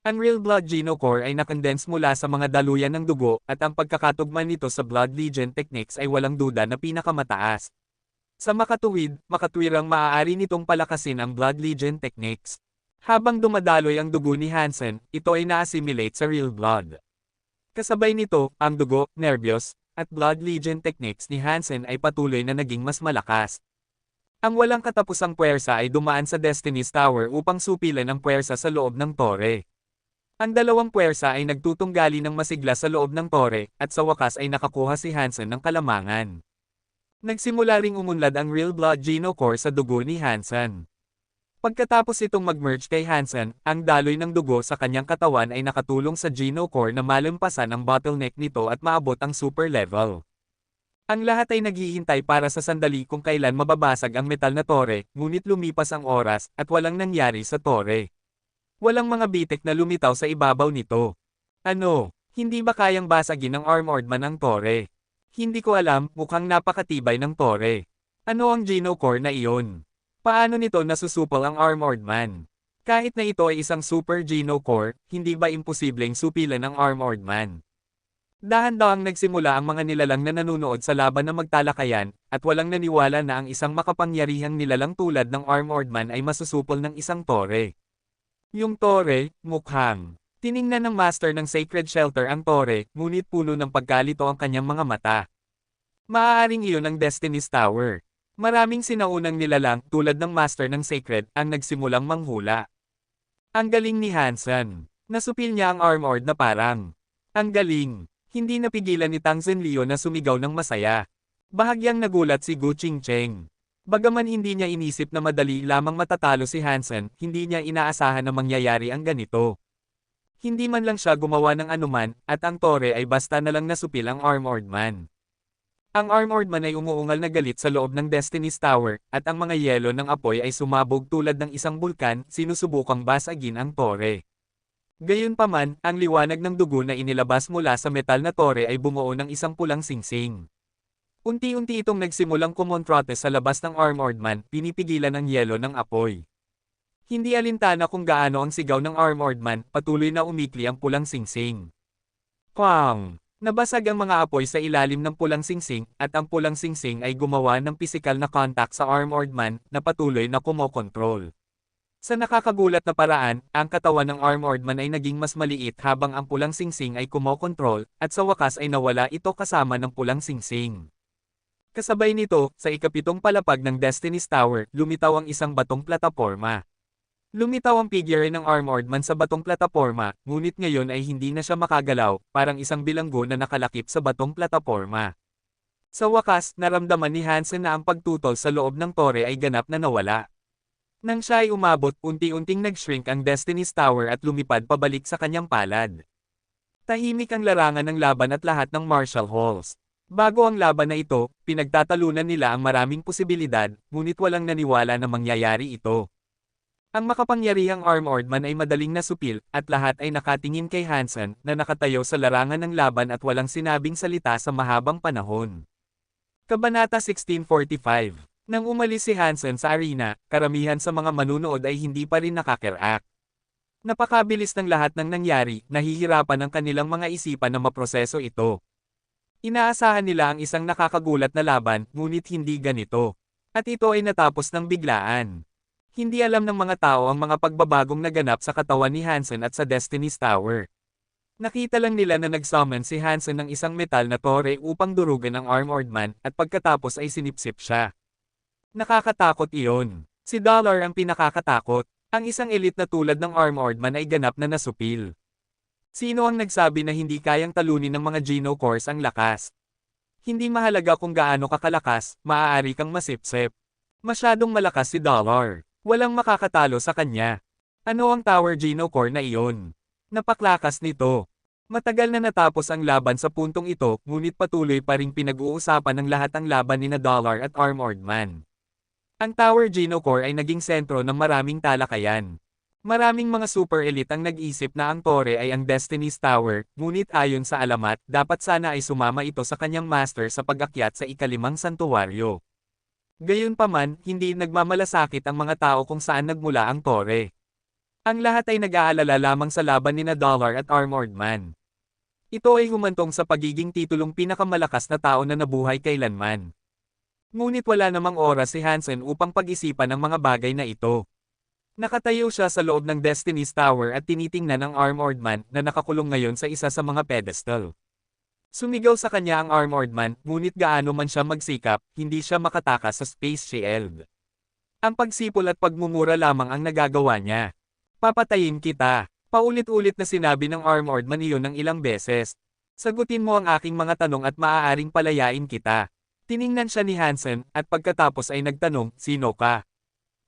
Ang Real Blood Geno Core ay nakondense mula sa mga daluyan ng dugo, at ang pagkakatugma nito sa Blood Legion techniques ay walang duda na pinakamataas. Sa makatwirang maaari nitong palakasin ang Blood Legion techniques. Habang dumadaloy ang dugo ni Hansen, ito ay na-assimilate sa Real Blood. Kasabay nito, ang dugo, nerbiyos, at Blood Legion techniques ni Hansen ay patuloy na naging mas malakas. Ang walang katapusang puwersa ay dumaan sa Destiny's Tower upang supilan ang puwersa sa loob ng tore. Ang dalawang puwersa ay nagtutunggali ng masigla sa loob ng tore, at sa wakas ay nakakuha si Hansen ng kalamangan. Nagsimula ring umunlad ang Real Blood Geno Core sa dugo ni Hansen. Pagkatapos itong mag-merge kay Hansen, ang daloy ng dugo sa kanyang katawan ay nakatulong sa Geno Core na malampasan ang bottleneck nito at maabot ang super level. Ang lahat ay naghihintay para sa sandali kung kailan mababasag ang metal na tore, ngunit lumipas ang oras, at walang nangyari sa tore. Walang mga bitek na lumitaw sa ibabaw nito. Ano, hindi ba kayang basagin ng Armored Man ang tore? Hindi ko alam, mukhang napakatibay ng tore. Ano ang Geno Core na iyon? Paano nito nasusupol ang Armored Man? Kahit na ito ay isang Super Geno Core, hindi ba imposibleng supilan ang Armored Man? Dahan-dahang nagsimula ang mga nilalang na nanunood sa laban na magtalakayan, at walang naniwala na ang isang makapangyarihang nilalang tulad ng Armored Man ay masusupol ng isang tore. Yung tore, mukhang. Tiningnan ng master ng Sacred Shelter ang tore, ngunit puno ng pagkalito ang kanyang mga mata. Maaaring iyon ang Destiny's Tower. Maraming sinaunang nilalang, tulad ng Master ng Sacred, ang nagsimulang manghula. Ang galing ni Hansen. Nasupil niya ang Armored na parang. Ang galing. Hindi napigilan ni Tang Zenlio na sumigaw ng masaya. Bahagyang nagulat si Gu Qingcheng. Bagaman hindi niya inisip na madali lamang matatalo si Hansen, hindi niya inaasahan na mangyayari ang ganito. Hindi man lang siya gumawa ng anuman, at ang tore ay basta na lang nasupil ang Armored Man. Ang Armored Man ay umuungal na galit sa loob ng Destiny's Tower, at ang mga yelo ng apoy ay sumabog tulad ng isang bulkan, sinusubukang basagin ang tore. Gayunpaman, ang liwanag ng dugo na inilabas mula sa metal na tore ay bumuo ng isang pulang singsing. Unti-unti itong nagsimulang kumontrate sa labas ng Armored Man, pinipigilan ang yelo ng apoy. Hindi alintana kung gaano ang sigaw ng Armored Man, patuloy na umikli ang pulang singsing. Pang! Nabasag ang mga apoy sa ilalim ng pulang singsing, at ang pulang singsing ay gumawa ng pisikal na contact sa Armored Man, na patuloy na kumokontrol. Sa nakakagulat na paraan, ang katawan ng Armored Man ay naging mas maliit habang ang pulang singsing ay kumokontrol, at sa wakas ay nawala ito kasama ng pulang singsing. Kasabay nito, sa ikapitong palapag ng Destiny's Tower, lumitaw ang isang batong plataporma. Lumitaw ang figure ng Armored Man sa batong plataporma, ngunit ngayon ay hindi na siya makagalaw, parang isang bilanggo na nakalakip sa batong plataporma. Sa wakas, naramdaman ni Hansen na ang pagtutol sa loob ng tore ay ganap na nawala. Nang siya ay umabot, unti-unting nag-shrink ang Destiny's Tower at lumipad pabalik sa kanyang palad. Tahimik ang larangan ng laban at lahat ng martial halls. Bago ang laban na ito, pinagtatalunan nila ang maraming posibilidad, ngunit walang naniwala na mangyayari ito. Ang makapangyarihang Armored Man ay madaling nasupil, at lahat ay nakatingin kay Hansen, na nakatayo sa larangan ng laban at walang sinabing salita sa mahabang panahon. Kabanata 1645. Nang umalis si Hansen sa arena, karamihan sa mga manunood ay hindi pa rin nakakerak. Napakabilis ng lahat ng nangyari, nahihirapan ang kanilang mga isipan na maproseso ito. Inaasahan nila ang isang nakakagulat na laban, ngunit hindi ganito. At ito ay natapos ng biglaan. Hindi alam ng mga tao ang mga pagbabagong naganap sa katawan ni Hansen at sa Destiny's Tower. Nakita lang nila na nag-summon si Hansen ng isang metal na tore upang durugan ang Armored Man, at pagkatapos ay sinipsip siya. Nakakatakot iyon. Si Dollar ang pinakakatakot. Ang isang elite na tulad ng Armored Man ay ganap na nasupil. Sino ang nagsabi na hindi kayang talunin ng mga Geno Cores ang lakas? Hindi mahalaga kung gaano kakalakas, maaari kang masipsip. Masyadong malakas si Dollar. Walang makakatalo sa kanya. Ano ang Tower Geno Core na iyon? Napaklakas nito. Matagal na natapos ang laban sa puntong ito, ngunit patuloy pa ring pinag-uusapan ng lahat ang laban ni Dollar at Armored Man. Ang Tower Geno Core ay naging sentro ng maraming talakayan. Maraming mga super elite ang nag-isip na ang tore ay ang Destiny's Tower, ngunit ayon sa alamat, dapat sana ay sumama ito sa kanyang master sa pag-akyat sa ikalimang santuwaryo. Gayunpaman, hindi nagmamalasakit ang mga tao kung saan nagmula ang tore. Ang lahat ay nag-aalala lamang sa laban ni Dollar at Armored Man. Ito ay humantong sa pagiging titulong pinakamalakas na tao na nabuhay kailanman. Ngunit wala namang oras si Hansen upang pag-isipan ang mga bagay na ito. Nakatayo siya sa loob ng Destiny's Tower at tinitingnan ang Armored Man na nakakulong ngayon sa isa sa mga pedestal. Sumigaw sa kanya ang Armored Man, ngunit gaano man siya magsikap, hindi siya makatakas sa Space Shield. Ang pagsipol at pagmumura lamang ang nagagawa niya. Papatayin kita. Paulit-ulit na sinabi ng Armored Man iyon ng ilang beses. Sagutin mo ang aking mga tanong at maaaring palayain kita. Tiningnan siya ni Hansen, at pagkatapos ay nagtanong, sino ka?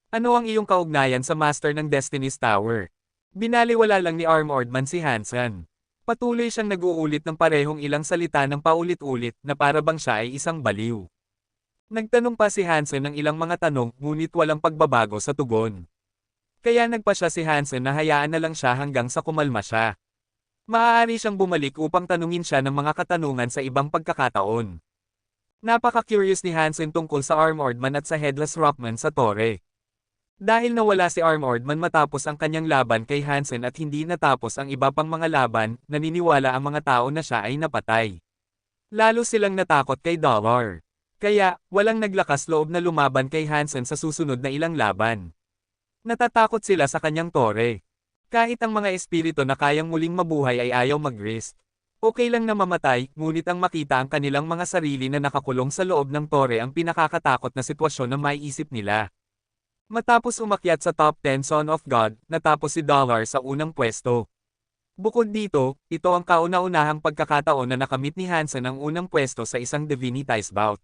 Ano ang iyong kaugnayan sa master ng Destiny's Tower? Binaliwala lang ni Armored Man si Hansen. Patuloy siyang nag-uulit ng parehong ilang salita ng paulit-ulit na para bang siya ay isang baliw. Nagtanong pa si Hansen ng ilang mga tanong, ngunit walang pagbabago sa tugon. Kaya nagpa siya si Hansen na hayaan na lang siya hanggang sa kumalma siya. Maaari siyang bumalik upang tanungin siya ng mga katanungan sa ibang pagkakataon. Napaka-curious ni Hansen tungkol sa Armored Man at sa Headless Rockman sa tore. Dahil nawala si Armored Man matapos ang kanyang laban kay Hansen at hindi natapos ang iba pang mga laban, naniniwala ang mga tao na siya ay napatay. Lalo silang natakot kay Dollar. Kaya, walang naglakas loob na lumaban kay Hansen sa susunod na ilang laban. Natatakot sila sa kanyang tore. Kahit ang mga espiritu na kayang muling mabuhay ay ayaw mag-risk. Okay lang na mamatay, ngunit ang makita ang kanilang mga sarili na nakakulong sa loob ng tore ang pinakakatakot na sitwasyon na maiisip nila. Matapos umakyat sa top 10 Son of God, natapos si Dollar sa unang pwesto. Bukod dito, ito ang kauna-unahang pagkakataon na nakamit ni Hansen ang unang pwesto sa isang Divinitized bout.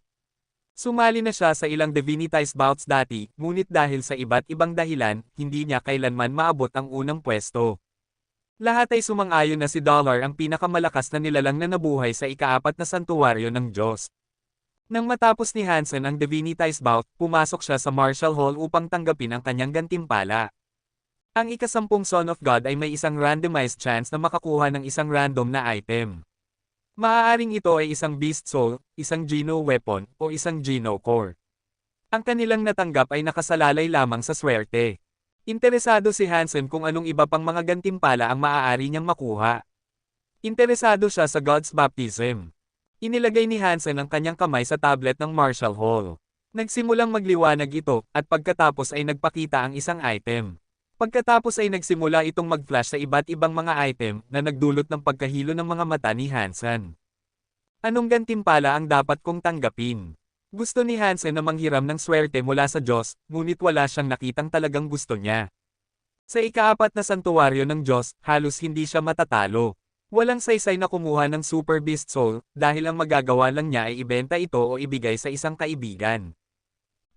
Sumali na siya sa ilang Divinitized bouts dati, ngunit dahil sa iba't ibang dahilan, hindi niya kailanman maabot ang unang pwesto. Lahat ay sumang-ayon na si Dollar ang pinakamalakas na nilalang na nabuhay sa ikaapat na santuwaryo ng Diyos. Nang matapos ni Hansen ang Divinitized bout, pumasok siya sa Marshall Hall upang tanggapin ang kanyang gantimpala. Ang ika-10 Son of God ay may isang randomized chance na makakuha ng isang random na item. Maaaring ito ay isang Beast Soul, isang Geno Weapon, o isang Geno Core. Ang kanilang natanggap ay nakasalalay lamang sa swerte. Interesado si Hansen kung anong iba pang mga gantimpala ang maaari niyang makuha. Interesado siya sa God's Baptism. Inilagay ni Hansen ang kanyang kamay sa tablet ng Marshall Hall. Nagsimulang magliwanag ito, at pagkatapos ay nagpakita ang isang item. Pagkatapos ay nagsimula itong mag-flash sa iba't ibang mga item na nagdulot ng pagkahilo ng mga mata ni Hansen. Anong gantimpala ang dapat kong tanggapin? Gusto ni Hansen na manghiram ng swerte mula sa Diyos, ngunit wala siyang nakitang talagang gusto niya. Sa ikaapat na santuwaryo ng Diyos, halos hindi siya matatalo. Walang saysay na kumuha ng Super Beast Soul, dahil ang magagawa lang niya ay ibenta ito o ibigay sa isang kaibigan.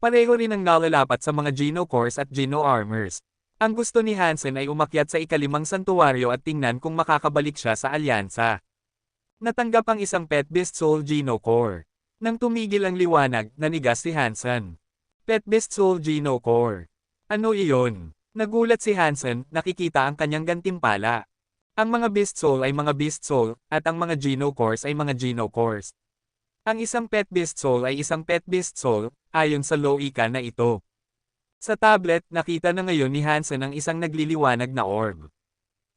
Pareho rin ang nalalapat sa mga Geno Cores at Geno Armors. Ang gusto ni Hansen ay umakyat sa ikalimang santuwaryo at tingnan kung makakabalik siya sa alyansa. Natanggap ang isang Pet Beast Soul Geno Core. Nang tumigil ang liwanag, nanigas si Hansen. Pet Beast Soul Geno Core. Ano iyon? Nagulat si Hansen, nakikita ang kanyang gantimpala. Ang mga Beast Soul ay mga Beast Soul, at ang mga Geno Cores ay mga Geno Cores. Ang isang Pet Beast Soul ay isang Pet Beast Soul, ayon sa loika na ito. Sa tablet, nakita na ngayon ni Hansen ang isang nagliliwanag na orb.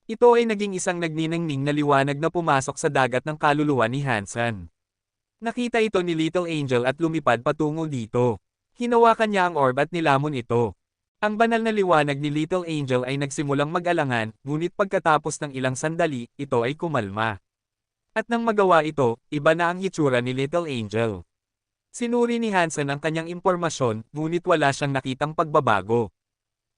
Ito ay naging isang nagniningning na liwanag na pumasok sa dagat ng kaluluwa ni Hansen. Nakita ito ni Little Angel at lumipad patungo dito. Hinawakan niya ang orb at nilamon ito. Ang banal na liwanag ni Little Angel ay nagsimulang mag-alangan, ngunit pagkatapos ng ilang sandali, ito ay kumalma. At nang magawa ito, iba na ang hitsura ni Little Angel. Sinuri ni Hansen ang kanyang impormasyon, ngunit wala siyang nakitang pagbabago.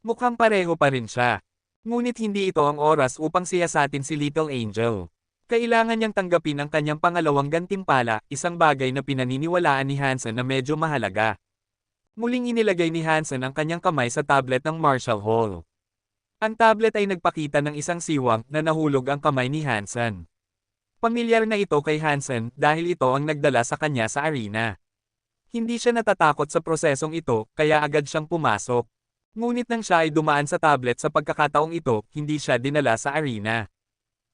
Mukhang pareho pa rin siya. Ngunit hindi ito ang oras upang siyasatin si Little Angel. Kailangan niyang tanggapin ang kanyang pangalawang gantimpala, isang bagay na pinaniniwalaan ni Hansen na medyo mahalaga. Muling inilagay ni Hansen ang kanyang kamay sa tablet ng Marshall Hall. Ang tablet ay nagpakita ng isang siwang na nahulog ang kamay ni Hansen. Pamilyar na ito kay Hansen dahil ito ang nagdala sa kanya sa arena. Hindi siya natatakot sa prosesong ito, kaya agad siyang pumasok. Ngunit nang siya ay dumaan sa tablet sa pagkakataong ito, hindi siya dinala sa arena.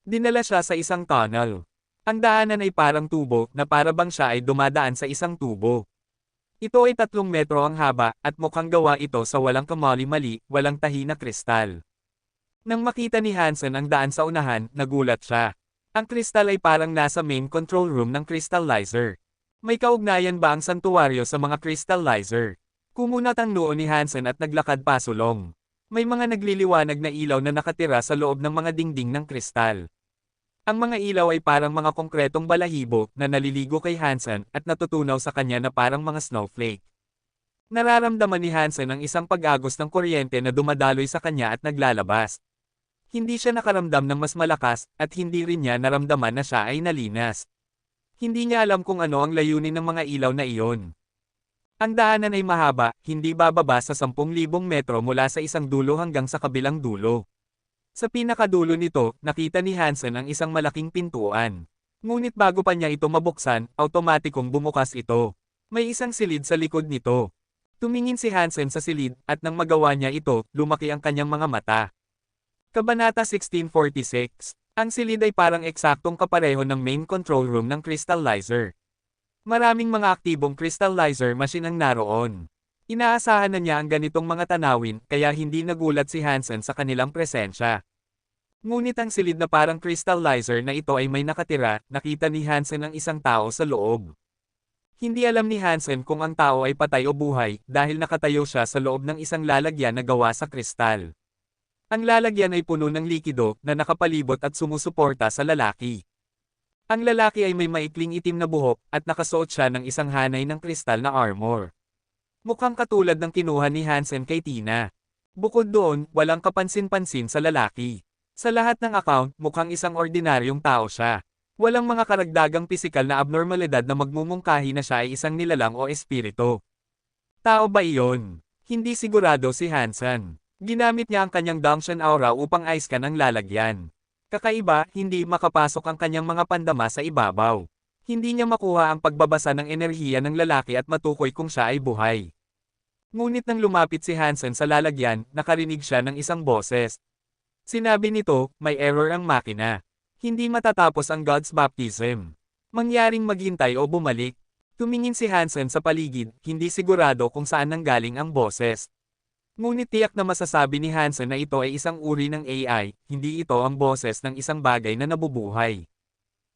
Dinala siya sa isang tunnel. Ang daanan ay parang tubo na para bang siya ay dumadaan sa isang tubo. Ito ay 3 metro ang haba at mukhang gawa ito sa walang kamali-mali, walang tahi na kristal. Nang makita ni Hansen ang daan sa unahan, nagulat siya. Ang kristal ay parang nasa main control room ng crystallizer. May kaugnayan ba ang santuwaryo sa mga crystallizer? Kumunat ang noo ni Hansen at naglakad pasulong. May mga nagliliwanag na ilaw na nakatira sa loob ng mga dingding ng kristal. Ang mga ilaw ay parang mga konkretong balahibo na naliligo kay Hansen at natutunaw sa kanya na parang mga snowflake. Nararamdaman ni Hansen ang isang pag-agos ng kuryente na dumadaloy sa kanya at naglalabas. Hindi siya nakaramdam ng mas malakas at hindi rin niya naramdaman na siya ay nalinas. Hindi niya alam kung ano ang layunin ng mga ilaw na iyon. Ang daanan ay mahaba, hindi bababa sa 10,000 metro mula sa isang dulo hanggang sa kabilang dulo. Sa pinakadulo nito, nakita ni Hansen ang isang malaking pintuan. Ngunit bago pa niya ito mabuksan, automatikong bumukas ito. May isang silid sa likod nito. Tumingin si Hansen sa silid, at nang magawa niya ito, lumaki ang kanyang mga mata. Kabanata 1646. Ang silid ay parang eksaktong kapareho ng main control room ng crystallizer. Maraming mga aktibong crystallizer machine ang naroon. Inaasahan na niya ang ganitong mga tanawin, kaya hindi nagulat si Hansen sa kanilang presensya. Ngunit ang silid na parang crystallizer na ito ay may nakatira, nakita ni Hansen ang isang tao sa loob. Hindi alam ni Hansen kung ang tao ay patay o buhay, dahil nakatayo siya sa loob ng isang lalagyan na gawa sa kristal. Ang lalagyan ay puno ng likido na nakapalibot at sumusuporta sa lalaki. Ang lalaki ay may maikling itim na buhok, at nakasuot siya ng isang hanay ng kristal na armor. Mukhang katulad ng kinuha ni Hansen kay Tina. Bukod doon, walang kapansin-pansin sa lalaki. Sa lahat ng account, mukhang isang ordinaryong tao siya. Walang mga karagdagang pisikal na abnormalidad na magmumungkahi na siya ay isang nilalang o espiritu. Tao ba iyon? Hindi sigurado si Hansen. Ginamit niya ang kanyang Dangshan Aura upang i-scan ang lalagyan. Kakaiba, hindi makapasok ang kanyang mga pandama sa ibabaw. Hindi niya makuha ang pagbabasa ng enerhiya ng lalaki at matukoy kung siya ay buhay. Ngunit nang lumapit si Hansen sa lalagyan, nakarinig siya ng isang boses. Sinabi nito, may error ang makina. Hindi matatapos ang God's baptism. Mangyaring maghintay o bumalik. Tumingin si Hansen sa paligid, hindi sigurado kung saan nanggaling ang boses. Ngunit tiyak na masasabi ni Hansen na ito ay isang uri ng AI, hindi ito ang boses ng isang bagay na nabubuhay.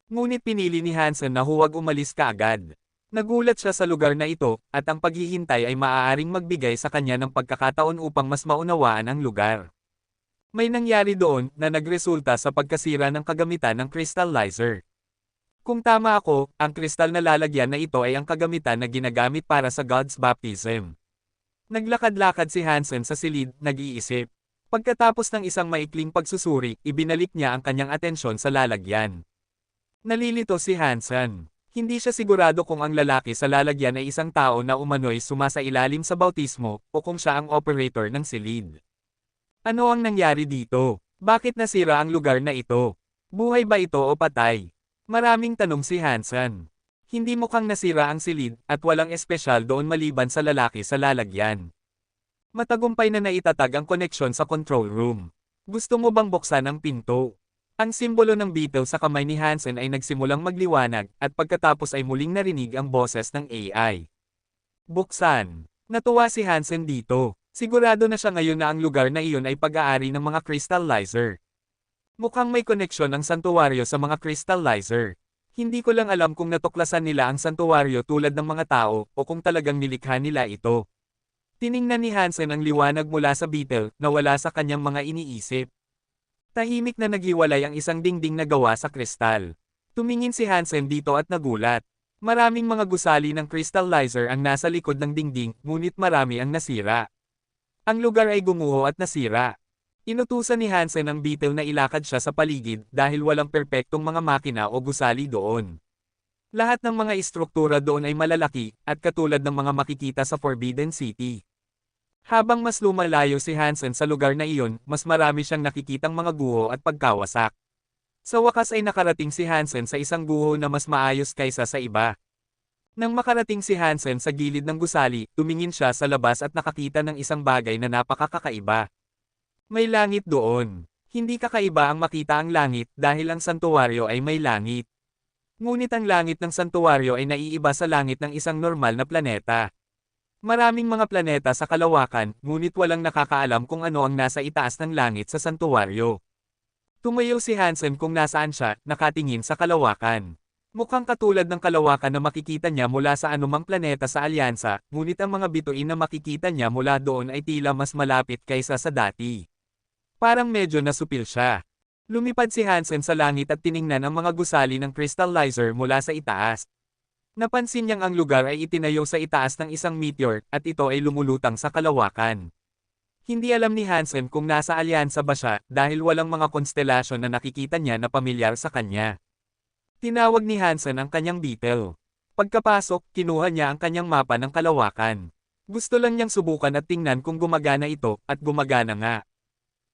Ngunit pinili ni Hansen na huwag umalis kaagad. Nagulat siya sa lugar na ito, at ang paghihintay ay maaaring magbigay sa kanya ng pagkakataon upang mas maunawaan ang lugar. May nangyari doon na nagresulta sa pagkasira ng kagamitan ng crystallizer. Kung tama ako, ang kristal na lalagyan na ito ay ang kagamitan na ginagamit para sa God's baptism. Naglakad-lakad si Hansen sa silid, nag-iisip. Pagkatapos ng isang maikling pagsusuri, ibinalik niya ang kanyang atensyon sa lalagyan. Nalilito si Hansen. Hindi siya sigurado kung ang lalaki sa lalagyan ay isang tao na umano'y sumasailalim sa bautismo, o kung siya ang operator ng silid. Ano ang nangyari dito? Bakit nasira ang lugar na ito? Buhay ba ito o patay? Maraming tanong si Hansen. Hindi mukhang nasira ang silid, at walang espesyal doon maliban sa lalaki sa lalagyan. Matagumpay na naitatag ang koneksyon sa control room. Gusto mo bang buksan ang pinto? Ang simbolo ng beetle sa kamay ni Hansen ay nagsimulang magliwanag, at pagkatapos ay muling narinig ang boses ng AI. Buksan. Natuwa si Hansen dito. Sigurado na siya ngayon na ang lugar na iyon ay pag-aari ng mga crystallizer. Mukhang may koneksyon ang santuwaryo sa mga crystallizer. Hindi ko lang alam kung natuklasan nila ang santuwaryo tulad ng mga tao, o kung talagang nilikha nila ito. Tiningnan ni Hansen ang liwanag mula sa beetle, na wala sa kanyang mga iniisip. Tahimik na naghiwalay ang isang dingding na gawa sa kristal. Tumingin si Hansen dito at nagulat. Maraming mga gusali ng crystallizer ang nasa likod ng dingding, ngunit marami ang nasira. Ang lugar ay gumuho at nasira. Inutusan ni Hansen ang beetle na ilakad siya sa paligid dahil walang perpektong mga makina o gusali doon. Lahat ng mga istruktura doon ay malalaki, at katulad ng mga makikita sa Forbidden City. Habang mas lumalayo si Hansen sa lugar na iyon, mas marami siyang nakikitang mga guho at pagkawasak. Sa wakas ay nakarating si Hansen sa isang guho na mas maayos kaysa sa iba. Nang makarating si Hansen sa gilid ng gusali, tumingin siya sa labas at nakakita ng isang bagay na napakakaiba. May langit doon. Hindi kakaiba ang makita ang langit dahil ang santuwaryo ay may langit. Ngunit ang langit ng santuwaryo ay naiiba sa langit ng isang normal na planeta. Maraming mga planeta sa kalawakan, ngunit walang nakakaalam kung ano ang nasa itaas ng langit sa santuwaryo. Tumayo si Hansen kung nasaan siya, nakatingin sa kalawakan. Mukhang katulad ng kalawakan na makikita niya mula sa anumang planeta sa alyansa, ngunit ang mga bituin na makikita niya mula doon ay tila mas malapit kaysa sa dati. Parang medyo nasupil siya. Lumipad si Hansen sa langit at tiningnan ang mga gusali ng crystallizer mula sa itaas. Napansin niyang ang lugar ay itinayo sa itaas ng isang meteor, at ito ay lumulutang sa kalawakan. Hindi alam ni Hansen kung nasa alyansa ba siya, dahil walang mga konstelasyon na nakikita niya na pamilyar sa kanya. Tinawag ni Hansen ang kanyang beetle. Pagkapasok, kinuha niya ang kanyang mapa ng kalawakan. Gusto lang niyang subukan at tingnan kung gumagana ito, at gumagana nga.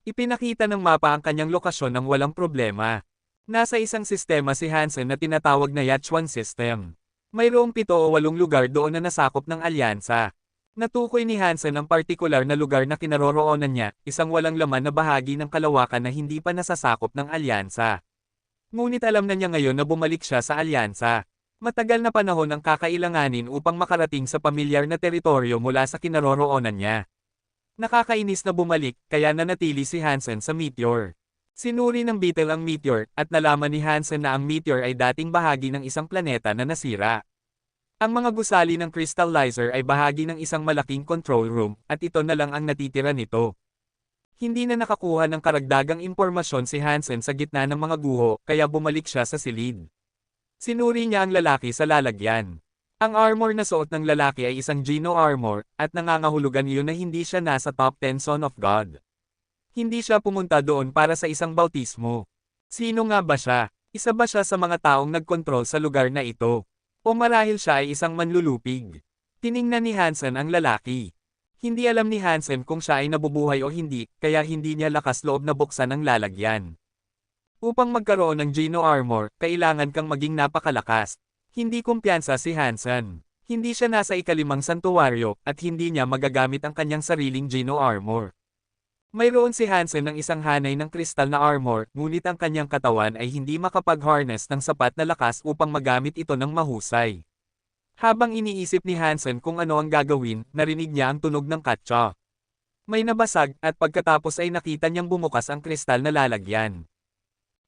Ipinakita ng mapa ang kanyang lokasyon nang walang problema. Nasa isang sistema si Hansen na tinatawag na Yachuan System. Mayroong 7 o 8 lugar doon na nasakop ng alyansa. Natukoy ni Hansen ang partikular na lugar na kinaroroonan niya, isang walang laman na bahagi ng kalawakan na hindi pa nasasakop ng alyansa. Ngunit alam na niya ngayon na bumalik siya sa alyansa. Matagal na panahon ang kakailanganin upang makarating sa pamilyar na teritoryo mula sa kinaroroonan niya. Nakakainis na bumalik, kaya nanatili si Hansen sa meteor. Sinuri ng beetle ang meteor, at nalaman ni Hansen na ang meteor ay dating bahagi ng isang planeta na nasira. Ang mga gusali ng crystallizer ay bahagi ng isang malaking control room, at ito na lang ang natitira nito. Hindi na nakakuha ng karagdagang impormasyon si Hansen sa gitna ng mga guho, kaya bumalik siya sa silid. Sinuri niya ang lalaki sa lalagyan. Ang armor na suot ng lalaki ay isang Geno armor, at nangangahulugan iyon na hindi siya nasa top 10 Son of God. Hindi siya pumunta doon para sa isang bautismo. Sino nga ba siya? Isa ba siya sa mga taong nagkontrol sa lugar na ito? O marahil siya ay isang manlulupig? Tiningnan ni Hansen ang lalaki. Hindi alam ni Hansen kung siya ay nabubuhay o hindi, kaya hindi niya lakas loob na buksan ang lalagyan. Upang magkaroon ng Geno Armor, kailangan kang maging napakalakas. Hindi kumpiyansa si Hansen. Hindi siya nasa ikalimang santuwaryo, at hindi niya magagamit ang kanyang sariling Geno Armor. Mayroon si Hansen ng isang hanay ng kristal na armor, ngunit ang kanyang katawan ay hindi makapag-harness ng sapat na lakas upang magamit ito ng mahusay. Habang iniisip ni Hansen kung ano ang gagawin, narinig niya ang tunog ng katsa. May nabasag, at pagkatapos ay nakita niyang bumukas ang kristal na lalagyan.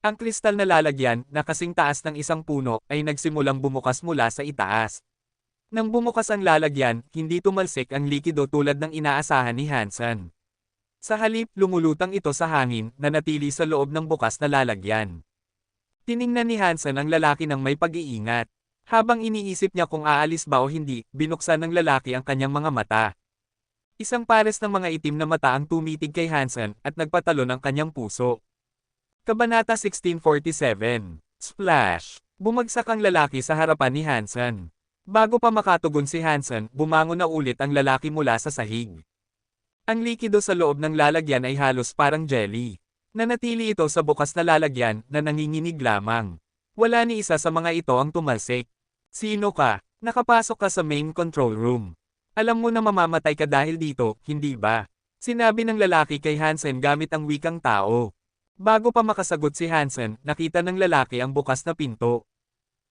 Ang kristal na lalagyan, na kasing taas ng isang puno, ay nagsimulang bumukas mula sa itaas. Nang bumukas ang lalagyan, hindi tumalsik ang likido tulad ng inaasahan ni Hansen. Sa halip, lumulutang ito sa hangin, na natili sa loob ng bukas na lalagyan. Tiningnan ni Hansen ang lalaki ng may pag-iingat. Habang iniisip niya kung aalis ba o hindi, binuksan ng lalaki ang kanyang mga mata. Isang pares ng mga itim na mata ang tumitig kay Hansen, at nagpatalon ang kanyang puso. Kabanata 1647. Splash! Bumagsak ang lalaki sa harapan ni Hansen. Bago pa makatugon si Hansen, bumangon na ulit ang lalaki mula sa sahig. Ang likido sa loob ng lalagyan ay halos parang jelly. Nanatili ito sa bukas na lalagyan, na nanginginig lamang. Wala ni isa sa mga ito ang tumalsik. Sino ka? Nakapasok ka sa main control room. Alam mo na mamamatay ka dahil dito, hindi ba? Sinabi ng lalaki kay Hansen gamit ang wikang tao. Bago pa makasagot si Hansen, nakita ng lalaki ang bukas na pinto.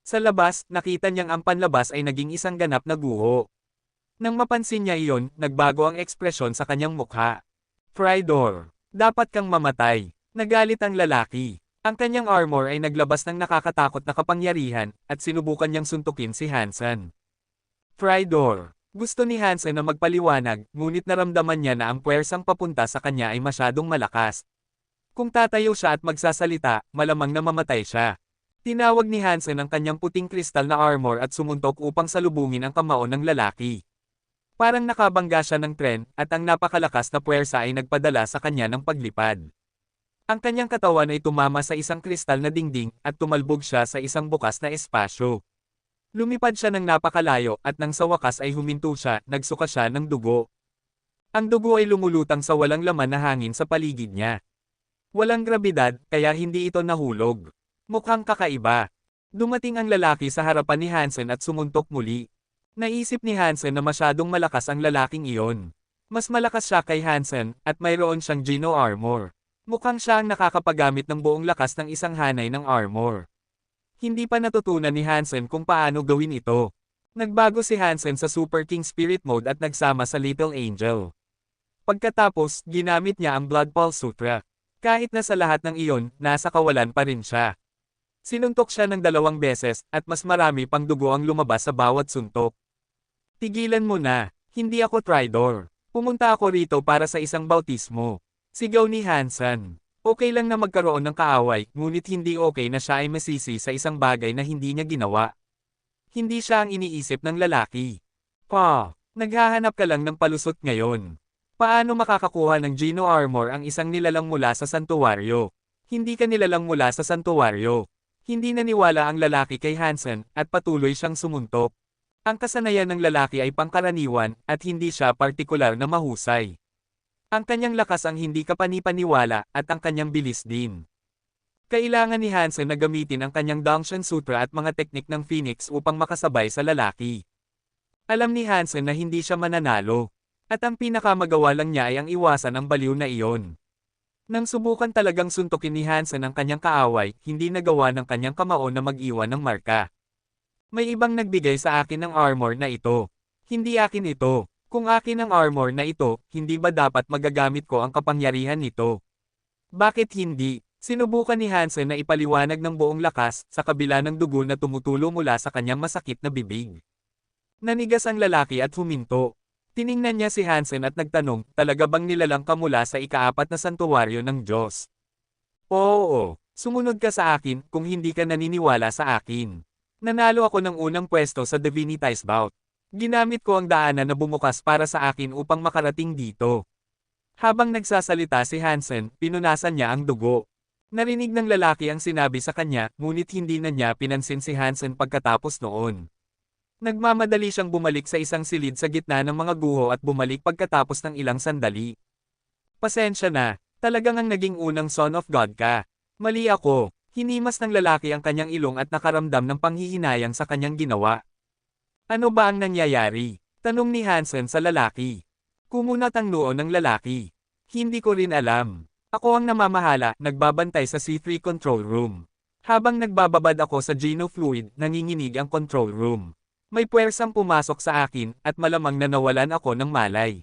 Sa labas, nakita niyang ang panlabas ay naging isang ganap na guho. Nang mapansin niya iyon, nagbago ang ekspresyon sa kanyang mukha. Traitor! Dapat kang mamatay. Nagalit ang lalaki. Ang kanyang armor ay naglabas ng nakakatakot na kapangyarihan, at sinubukan niyang suntukin si Hansen. Traitor! Gusto ni Hansen na magpaliwanag, ngunit naramdaman niya na ang puwersang papunta sa kanya ay masyadong malakas. Kung tatayo siya at magsasalita, malamang na mamatay siya. Tinawag ni Hansen ang kanyang puting kristal na armor at sumuntok upang salubungin ang kamao ng lalaki. Parang nakabangga siya ng tren, at ang napakalakas na puwersa ay nagpadala sa kanya ng paglipad. Ang kanyang katawan ay tumama sa isang kristal na dingding, at tumalbog siya sa isang bukas na espasyo. Lumipad siya ng napakalayo, at nang sa wakas ay huminto siya, nagsuka siya ng dugo. Ang dugo ay lumulutang sa walang laman na hangin sa paligid niya. Walang grabidad, kaya hindi ito nahulog. Mukhang kakaiba. Dumating ang lalaki sa harapan ni Hansen at sumuntok muli. Naisip ni Hansen na masyadong malakas ang lalaking iyon. Mas malakas siya kay Hansen, at mayroon siyang Geno Armor. Mukhang siya ang nakakapagamit ng buong lakas ng isang hanay ng armor. Hindi pa natutunan ni Hansen kung paano gawin ito. Nagbago si Hansen sa Super King Spirit Mode at nagsama sa Little Angel. Pagkatapos, ginamit niya ang Blood Pulse Sutra. Kahit na sa lahat ng iyon, nasa kawalan pa rin siya. Sinuntok siya ng 2 beses, at mas marami pang dugo ang lumabas sa bawat suntok. Tigilan mo na, hindi ako traitor. Pumunta ako rito para sa isang bautismo. Sigaw ni Hansen. Okay lang na magkaroon ng kaaway, ngunit hindi okay na siya ay masisi sa isang bagay na hindi niya ginawa. Hindi siya ang iniisip ng lalaki. Naghahanap ka lang ng palusot ngayon. Paano makakakuha ng Geno Armor ang isang nilalang mula sa santuwaryo? Hindi ka nilalang mula sa santuwaryo. Hindi naniwala ang lalaki kay Hansen, at patuloy siyang sumuntok. Ang kasanayan ng lalaki ay pangkaraniwan, at hindi siya partikular na mahusay. Ang kanyang lakas ang hindi kapani-paniwala, at ang kanyang bilis din. Kailangan ni Hansen na gamitin ang kanyang Dangshan Sutra at mga teknik ng Phoenix upang makasabay sa lalaki. Alam ni Hansen na hindi siya mananalo. At ang pinakamagawa lang niya ay ang iwasan ang baliw na iyon. Nang subukan talagang suntukin ni Hansen ang kanyang kaaway, hindi nagawa ng kanyang kamao na mag-iwan ng marka. May ibang nagbigay sa akin ng armor na ito. Hindi akin ito. Kung akin ang armor na ito, hindi ba dapat magagamit ko ang kapangyarihan nito? Bakit hindi? Sinubukan ni Hansen na ipaliwanag ng buong lakas, sa kabila ng dugo na tumutulo mula sa kanyang masakit na bibig. Nanigas ang lalaki at huminto. Tiningnan niya si Hansen at nagtanong, talaga bang nilalang ka mula sa ika-4 na santuwaryo ng Diyos? Oo, sumunod ka sa akin kung hindi ka naniniwala sa akin. Nanalo ako ng unang pwesto sa Divinity's Bout. Ginamit ko ang daanan na bumukas para sa akin upang makarating dito. Habang nagsasalita si Hansen, pinunasan niya ang dugo. Narinig ng lalaki ang sinabi sa kanya, ngunit hindi na niya pinansin si Hansen pagkatapos noon. Nagmamadali siyang bumalik sa isang silid sa gitna ng mga guho at bumalik pagkatapos ng ilang sandali. Pasensya na, talagang ang naging unang son of God ka. Mali ako. Hinimas ng lalaki ang kanyang ilong at nakaramdam ng panghihinayang sa kanyang ginawa. Ano ba ang nangyayari? Tanong ni Hansen sa lalaki. Kumunat ang noo ng lalaki. Hindi ko rin alam. Ako ang namamahala, nagbabantay sa C3 control room. Habang nagbababad ako sa genofluid, nanginginig ang control room. May puwersang pumasok sa akin, at malamang na nawalan ako ng malay.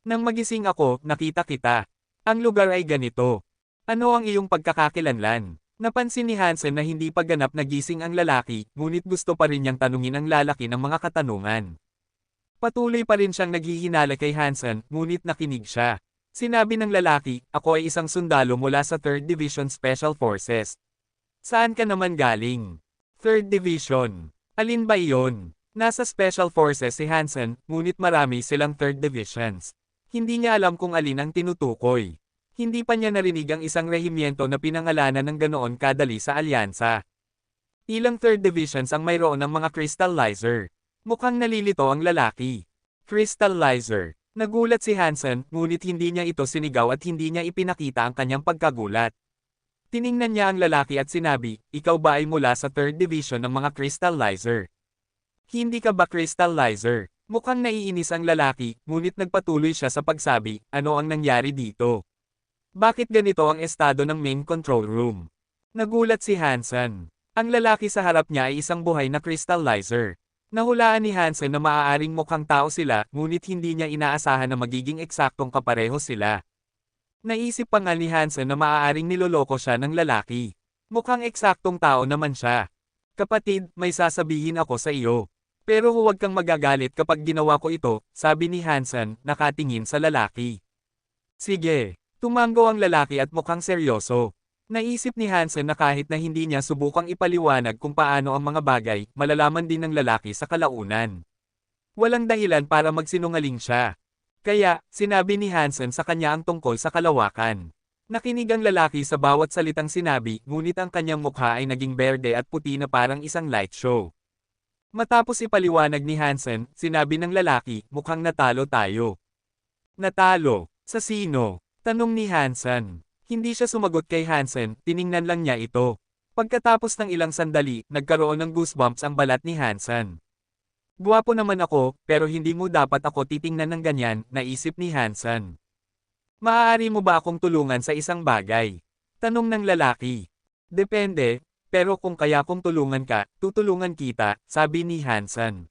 Nang magising ako, nakita kita. Ang lugar ay ganito. Ano ang iyong pagkakakilanlan? Napansin ni Hansen na hindi pa ganap nagising ang lalaki, ngunit gusto pa rin niyang tanungin ang lalaki ng mga katanungan. Patuloy pa rin siyang naghihinala kay Hansen, ngunit nakinig siya. Sinabi ng lalaki, ako ay isang sundalo mula sa 3rd Division Special Forces. Saan ka naman galing? 3rd Division. Alin ba iyon? Nasa Special Forces si Hansen, ngunit marami silang 3rd Divisions. Hindi niya alam kung alin ang tinutukoy. Hindi pa niya narinig ang isang rehimyento na pinangalanan ng ganoon kadali sa alyansa. Ilang 3rd Divisions ang mayroon ng mga crystallizer. Mukhang nalilito ang lalaki. Crystallizer. Nagulat si Hansen, ngunit hindi niya ito sinigaw at hindi niya ipinakita ang kanyang pagkagulat. Tiningnan niya ang lalaki at sinabi, ikaw ba ay mula sa 3rd Division ng mga crystallizer? Hindi ka ba crystallizer? Mukhang naiinis ang lalaki, ngunit nagpatuloy siya sa pagsabi, ano ang nangyari dito? Bakit ganito ang estado ng main control room? Nagulat si Hansen. Ang lalaki sa harap niya ay isang buhay na crystallizer. Nahulaan ni Hansen na maaaring mukhang tao sila, ngunit hindi niya inaasahan na magiging eksaktong kapareho sila. Naisip pa nga ni Hansen na maaaring niloloko siya ng lalaki. Mukhang eksaktong tao naman siya. Kapatid, may sasabihin ako sa iyo. Pero huwag kang magagalit kapag ginawa ko ito, sabi ni Hansen, nakatingin sa lalaki. Sige. Tumango ang lalaki at mukhang seryoso. Naisip ni Hansen na kahit na hindi niya subukang ipaliwanag kung paano ang mga bagay, malalaman din ng lalaki sa kalaunan. Walang dahilan para magsinungaling siya. Kaya, sinabi ni Hansen sa kanya ang tungkol sa kalawakan. Nakinig ang lalaki sa bawat salitang sinabi, ngunit ang kanyang mukha ay naging berde at puti na parang isang light show. Matapos ipaliwanag ni Hansen, sinabi ng lalaki, mukhang natalo tayo. Natalo? Sa sino? Tanong ni Hansen. Hindi siya sumagot kay Hansen, tiningnan lang niya ito. Pagkatapos ng ilang sandali, nagkaroon ng goosebumps ang balat ni Hansen. Guwapo naman ako, pero hindi mo dapat ako titingnan ng ganyan, naisip ni Hansen. Maaari mo ba akong tulungan sa isang bagay? Tanong ng lalaki. Depende, pero kung kaya kong tulungan ka, tutulungan kita, sabi ni Hansen.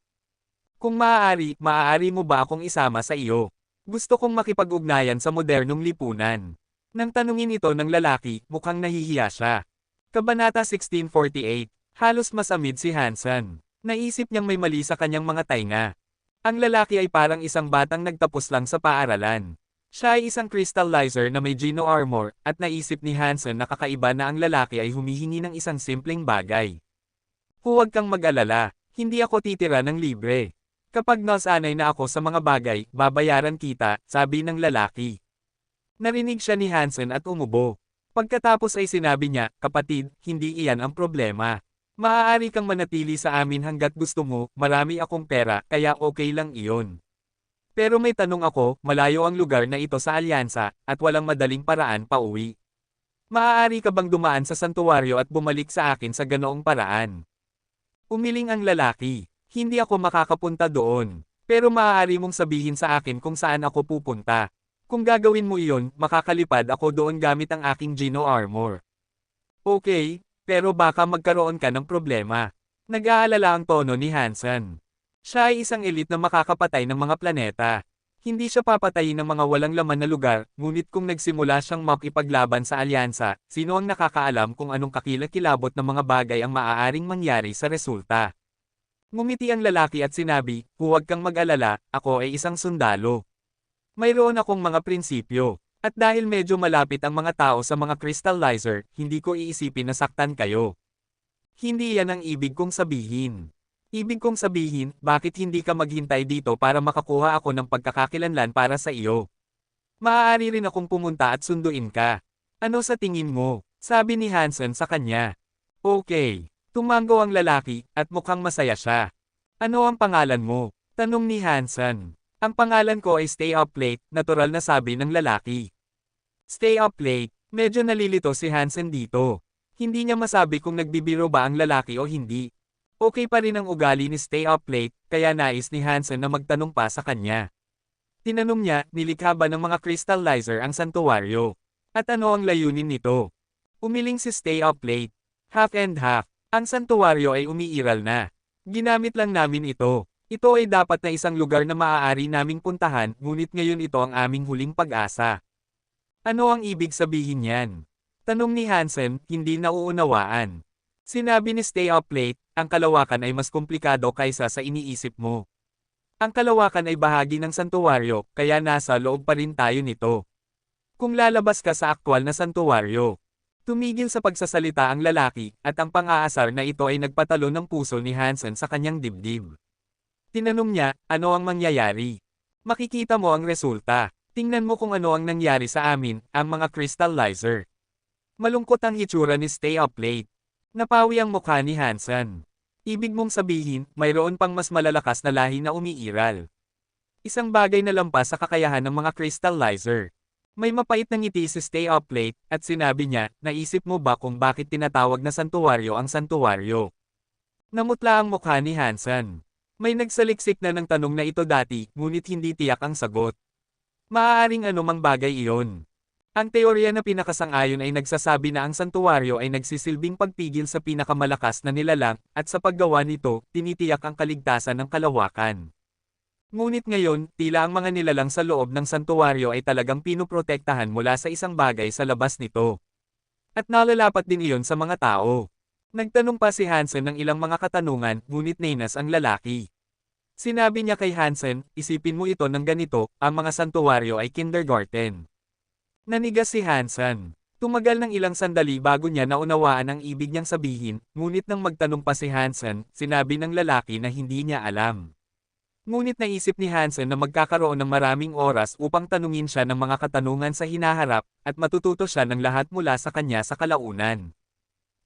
Kung maaari mo ba akong isama sa iyo? Gusto kong makipag-ugnayan sa modernong lipunan. Nang tanungin ito ng lalaki, mukhang nahihiya siya. Kabanata 1648. Halos masamid si Hansen. Naisip niyang may mali sa kanyang mga tainga. Ang lalaki ay parang isang batang nagtapos lang sa paaralan. Siya ay isang crystallizer na may geno armor, at naisip ni Hansen na kakaiba na ang lalaki ay humihingi ng isang simpleng bagay. Huwag kang mag-alala, hindi ako titira ng libre. Kapag nasanay na ako sa mga bagay, babayaran kita, sabi ng lalaki. Narinig siya ni Hansen at umubo. Pagkatapos ay sinabi niya, kapatid, hindi iyan ang problema. Maaari kang manatili sa amin hanggat gusto mo, marami akong pera, kaya okay lang iyon. Pero may tanong ako, malayo ang lugar na ito sa alyansa, at walang madaling paraan pa uwi. Maaari ka bang dumaan sa santuwaryo at bumalik sa akin sa ganoong paraan? Umiling ang lalaki. Hindi ako makakapunta doon. Pero maaari mong sabihin sa akin kung saan ako pupunta. Kung gagawin mo iyon, makakalipad ako doon gamit ang aking geno armor. Okay, pero baka magkaroon ka ng problema. Nag-aalala ang tono ni Hansen. Siya ay isang elite na makakapatay ng mga planeta. Hindi siya papatayin ng mga walang laman na lugar, ngunit kung nagsimula siyang makipaglaban sa alyansa, sino ang nakakaalam kung anong kakilakilabot na mga bagay ang maaaring mangyari sa resulta. Ngumiti ang lalaki at sinabi, huwag kang mag-alala, ako ay isang sundalo. Mayroon akong mga prinsipyo, at dahil medyo malapit ang mga tao sa mga crystallizer, hindi ko iisipin na saktan kayo. Hindi yan ang ibig kong sabihin. Ibig kong sabihin, bakit hindi ka maghintay dito para makakuha ako ng pagkakakilanlan para sa iyo? Maaari rin akong pumunta at sunduin ka. Ano sa tingin mo? Sabi ni Hansen sa kanya. Okay. Tumango ang lalaki, at mukhang masaya siya. Ano ang pangalan mo? Tanong ni Hansen. Ang pangalan ko ay Stay Up Late, natural na sabi ng lalaki. Stay up late, medyo nalilito si Hansen dito. Hindi niya masabi kung nagbibiro ba ang lalaki o hindi. Okay pa rin ang ugali ni Stay Up Late, kaya nais ni Hansen na magtanong pa sa kanya. Tinanong niya, nilikha ba ng mga crystallizer ang santuwaryo? At ano ang layunin nito? Umiling si Stay Up Late. Half and half. Ang santuwaryo ay umiiral na. Ginamit lang namin ito. Ito ay dapat na isang lugar na maaari naming puntahan, ngunit ngayon ito ang aming huling pag-asa. Ano ang ibig sabihin niyan? Tanong ni Hansen, hindi nauunawaan. Sinabi ni Stay Up Late, ang kalawakan ay mas komplikado kaysa sa iniisip mo. Ang kalawakan ay bahagi ng santuwaryo, kaya nasa loob pa rin tayo nito. Kung lalabas ka sa aktwal na santuwaryo, tumigil sa pagsasalita ang lalaki, at ang pang-aasar na ito ay nagpatalo ng puso ni Hansen sa kanyang dibdib. Tinanong niya, ano ang mangyayari? Makikita mo ang resulta. Tingnan mo kung ano ang nangyari sa amin, ang mga crystallizer. Malungkot ang itsura ni Stay Up Late. Napawi ang mukha ni Hansen. Ibig mong sabihin, mayroon pang mas malalakas na lahi na umiiral. Isang bagay na lampas sa kakayahan ng mga crystallizer. May mapait na ngiti si Stay Up Late, at sinabi niya, naisip mo ba kung bakit tinatawag na santuwaryo ang santuwaryo? Namutla ang mukha ni Hansen. May nagsaliksik na ng tanong na ito dati, ngunit hindi tiyak ang sagot. Maaaring anumang bagay iyon. Ang teorya na pinakasang-ayon ay nagsasabi na ang santuwaryo ay nagsisilbing pagpigil sa pinakamalakas na nilalang, at sa paggawa nito, tinitiyak ang kaligtasan ng kalawakan. Ngunit ngayon, tila ang mga nilalang sa loob ng santuwaryo ay talagang pinoprotektahan mula sa isang bagay sa labas nito. At nalalapat din iyon sa mga tao. Nagtanong pa si Hansen ng ilang mga katanungan, ngunit nainas ang lalaki. Sinabi niya kay Hansen, isipin mo ito ng ganito, ang mga santuwaryo ay kindergarten. Nanigas si Hansen. Tumagal ng ilang sandali bago niya naunawaan ang ibig niyang sabihin, ngunit nang magtanong pa si Hansen, sinabi ng lalaki na hindi niya alam. Ngunit naisip ni Hansen na magkakaroon ng maraming oras upang tanungin siya ng mga katanungan sa hinaharap, at matututo siya ng lahat mula sa kanya sa kalaunan.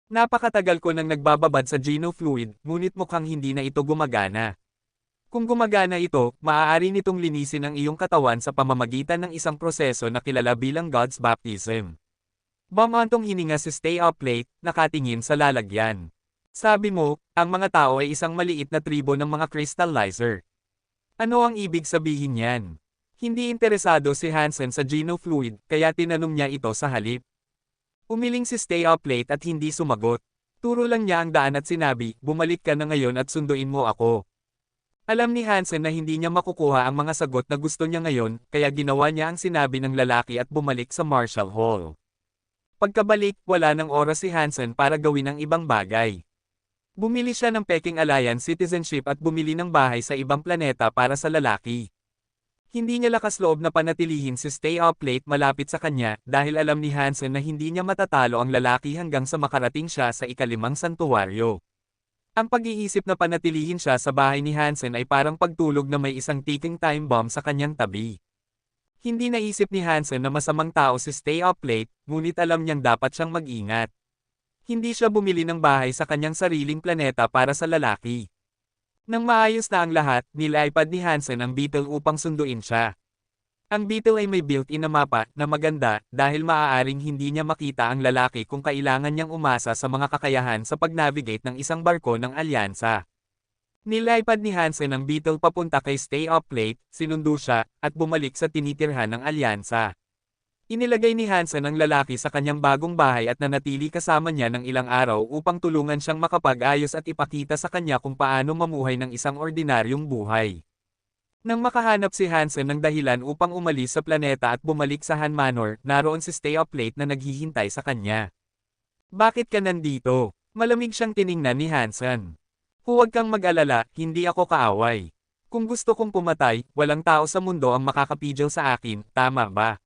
Napakatagal ko nang nagbababad sa genofluid, ngunit mukhang hindi na ito gumagana. Kung gumagana ito, maaari nitong linisin ang iyong katawan sa pamamagitan ng isang proseso na kilala bilang God's Baptism. Bumantong hininga si Stay Up Late, nakatingin sa lalagyan. Sabi mo, ang mga tao ay isang maliit na tribo ng mga crystallizer. Ano ang ibig sabihin niyan? Hindi interesado si Hansen sa genofluid, kaya tinanong niya ito sa halip. Umiling si Stay Up Late at hindi sumagot. Turo lang niya ang daan at sinabi, bumalik ka na ngayon at sunduin mo ako. Alam ni Hansen na hindi niya makukuha ang mga sagot na gusto niya ngayon, kaya ginawa niya ang sinabi ng lalaki at bumalik sa Marshall Hall. Pagkabalik, wala ng oras si Hansen para gawin ang ibang bagay. Bumili siya ng Peking Alliance citizenship at bumili ng bahay sa ibang planeta para sa lalaki. Hindi niya lakas loob na panatilihin si Stay Up Late malapit sa kanya dahil alam ni Hansen na hindi niya matatalo ang lalaki hanggang sa makarating siya sa ikalimang santuwaryo. Ang pag-iisip na panatilihin siya sa bahay ni Hansen ay parang pagtulog na may isang ticking time bomb sa kanyang tabi. Hindi naisip ni Hansen na masamang tao si Stay Up Late, ngunit alam niyang dapat siyang mag-ingat. Hindi siya bumili ng bahay sa kanyang sariling planeta para sa lalaki. Nang maayos na ang lahat, nilipad ni Hansen ang Beetle upang sunduin siya. Ang Beetle ay may built-in na mapa na maganda dahil maaaring hindi niya makita ang lalaki kung kailangan niyang umasa sa mga kakayahan sa pag-navigate ng isang barko ng alyansa. Nilipad ni Hansen ang Beetle papunta kay Stay Up Late, sinundo siya, at bumalik sa tinitirhan ng alyansa. Inilagay ni Hansen ang lalaki sa kanyang bagong bahay at nanatili kasama niya ng ilang araw upang tulungan siyang makapag-ayos at ipakita sa kanya kung paano mamuhay ng isang ordinaryong buhay. Nang makahanap si Hansen ng dahilan upang umalis sa planeta at bumalik sa Han Manor, naroon si Stay Up Late na naghihintay sa kanya. Bakit ka nandito? Malamig siyang tiningnan ni Hansen. Huwag kang mag-alala, hindi ako kaaway. Kung gusto kong pumatay, walang tao sa mundo ang makakapigil sa akin, tama ba?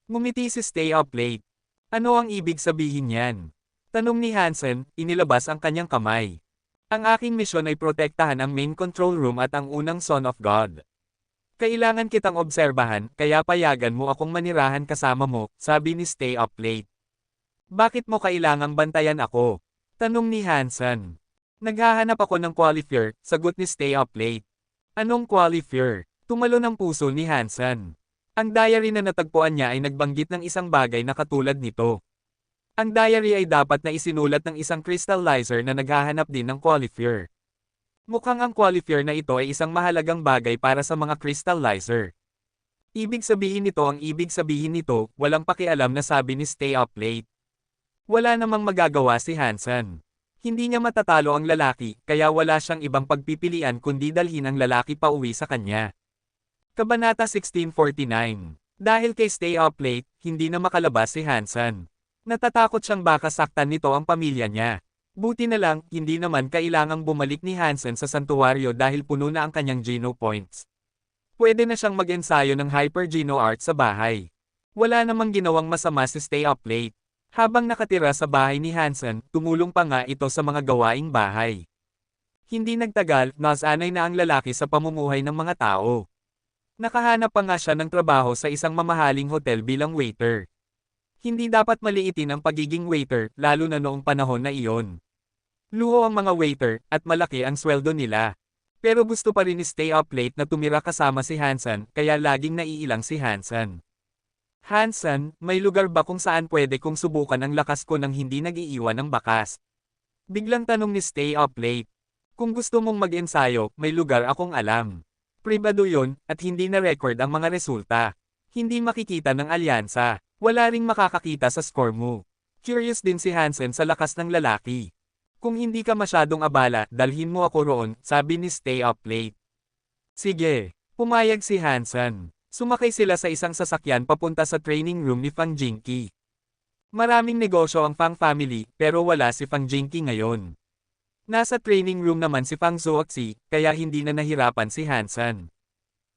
Ngumiti si Stay Up Late. Ano ang ibig sabihin niyan? Tanong ni Hansen, inilabas ang kanyang kamay. Ang aking misyon ay protektahan ang main control room at ang unang Son of God. Kailangan kitang obserbahan, kaya payagan mo akong manirahan kasama mo, sabi ni Stay Up Late. Bakit mo kailangang bantayan ako? Tanong ni Hansen. Naghahanap ako ng qualifier, sagot ni Stay Up Late. Anong qualifier? Tumalo ng puso ni Hansen. Ang diary na natagpuan niya ay nagbanggit ng isang bagay na katulad nito. Ang diary ay dapat na isinulat ng isang crystallizer na naghahanap din ng qualifier. Mukhang ang qualifier na ito ay isang mahalagang bagay para sa mga crystallizer. Ibig sabihin nito, walang pakialam na sabi ni Stay Up Late. Wala namang magagawa si Hansen. Hindi niya matatalo ang lalaki, kaya wala siyang ibang pagpipilian kundi dalhin ang lalaki pa uwi sa kanya. Kabanata 1649. Dahil kay Stay Up Late, hindi na makalabas si Hansen. Natatakot siyang baka saktan nito ang pamilya niya. Buti na lang, hindi naman kailangang bumalik ni Hansen sa santuwaryo dahil puno na ang kanyang Geno points. Pwede na siyang mag-ensayo ng Hyper Geno art sa bahay. Wala namang ginawang masama si Stay Up Late. Habang nakatira sa bahay ni Hansen, tumulong pa nga ito sa mga gawaing bahay. Hindi nagtagal, nasanay na ang lalaki sa pamumuhay ng mga tao. Nakahanap pa nga siya ng trabaho sa isang mamahaling hotel bilang waiter. Hindi dapat maliitin ang pagiging waiter, lalo na noong panahon na iyon. Luho ang mga waiter, at malaki ang sweldo nila. Pero gusto pa rin ni Stay Up Late na tumira kasama si Hansen, kaya laging naiilang si Hansen. Hansen, may lugar ba kung saan pwede kong subukan ang lakas ko nang hindi nag-iiwan ng bakas? Biglang tanong ni Stay Up Late. Kung gusto mong mag-ensayo, may lugar akong alam. Pribado yon, at hindi na-record ang mga resulta. Hindi makikita ng alyansa. Wala ring makakakita sa score mo. Curious din si Hansen sa lakas ng lalaki. Kung hindi ka masyadong abala, dalhin mo ako roon, sabi ni Stay Up Late. Sige, pumayag si Hansen. Sumakay sila sa isang sasakyan papunta sa training room ni Fang Jingqi. Maraming negosyo ang Fang family, pero wala si Fang Jingqi ngayon. Nasa training room naman si Fang Zuoxi, kaya hindi na nahirapan si Hansen.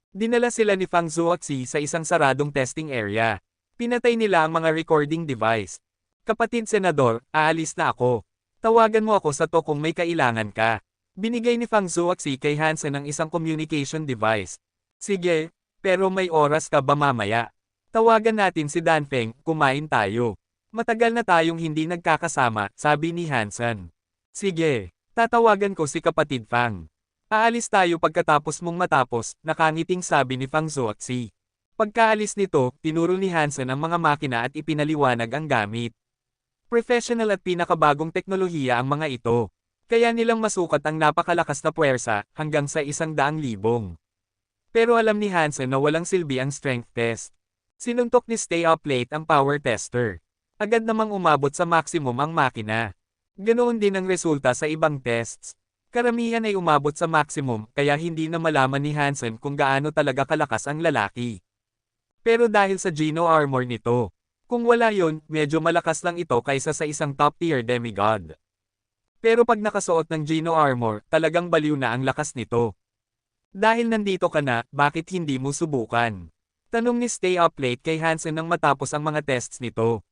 Dinala sila ni Fang Zuoxi sa isang saradong testing area. Pinatay nila ang mga recording device. Kapatid Senador, aalis na ako. Tawagan mo ako sa to kung may kailangan ka. Binigay ni Fang Zuoxi kay Hansen ang isang communication device. Sige. Pero may oras ka ba mamaya? Tawagan natin si Danfeng, kumain tayo. Matagal na tayong hindi nagkakasama, sabi ni Hansen. Sige, tatawagan ko si kapatid Fang. Aalis tayo pagkatapos mong matapos, nakangiting sabi ni Fang Zuoxi. Pagkaalis nito, tinuro ni Hansen ang mga makina at ipinaliwanag ang gamit. Professional at pinakabagong teknolohiya ang mga ito. Kaya nilang masukat ang napakalakas na puwersa, hanggang sa 100,000. Pero alam ni Hansen na walang silbi ang strength test. Sinuntok ni Stay Up Late ang power tester. Agad namang umabot sa maximum ang makina. Ganoon din ang resulta sa ibang tests. Karamihan ay umabot sa maximum, kaya hindi na malaman ni Hansen kung gaano talaga kalakas ang lalaki. Pero dahil sa Geno armor nito, kung wala yon, medyo malakas lang ito kaysa sa isang top-tier demigod. Pero pag nakasuot ng Geno armor, talagang baliw na ang lakas nito. Dahil nandito ka na, bakit hindi mo subukan? Tanong ni Stay Up Late kay Hansen nang matapos ang mga tests nito.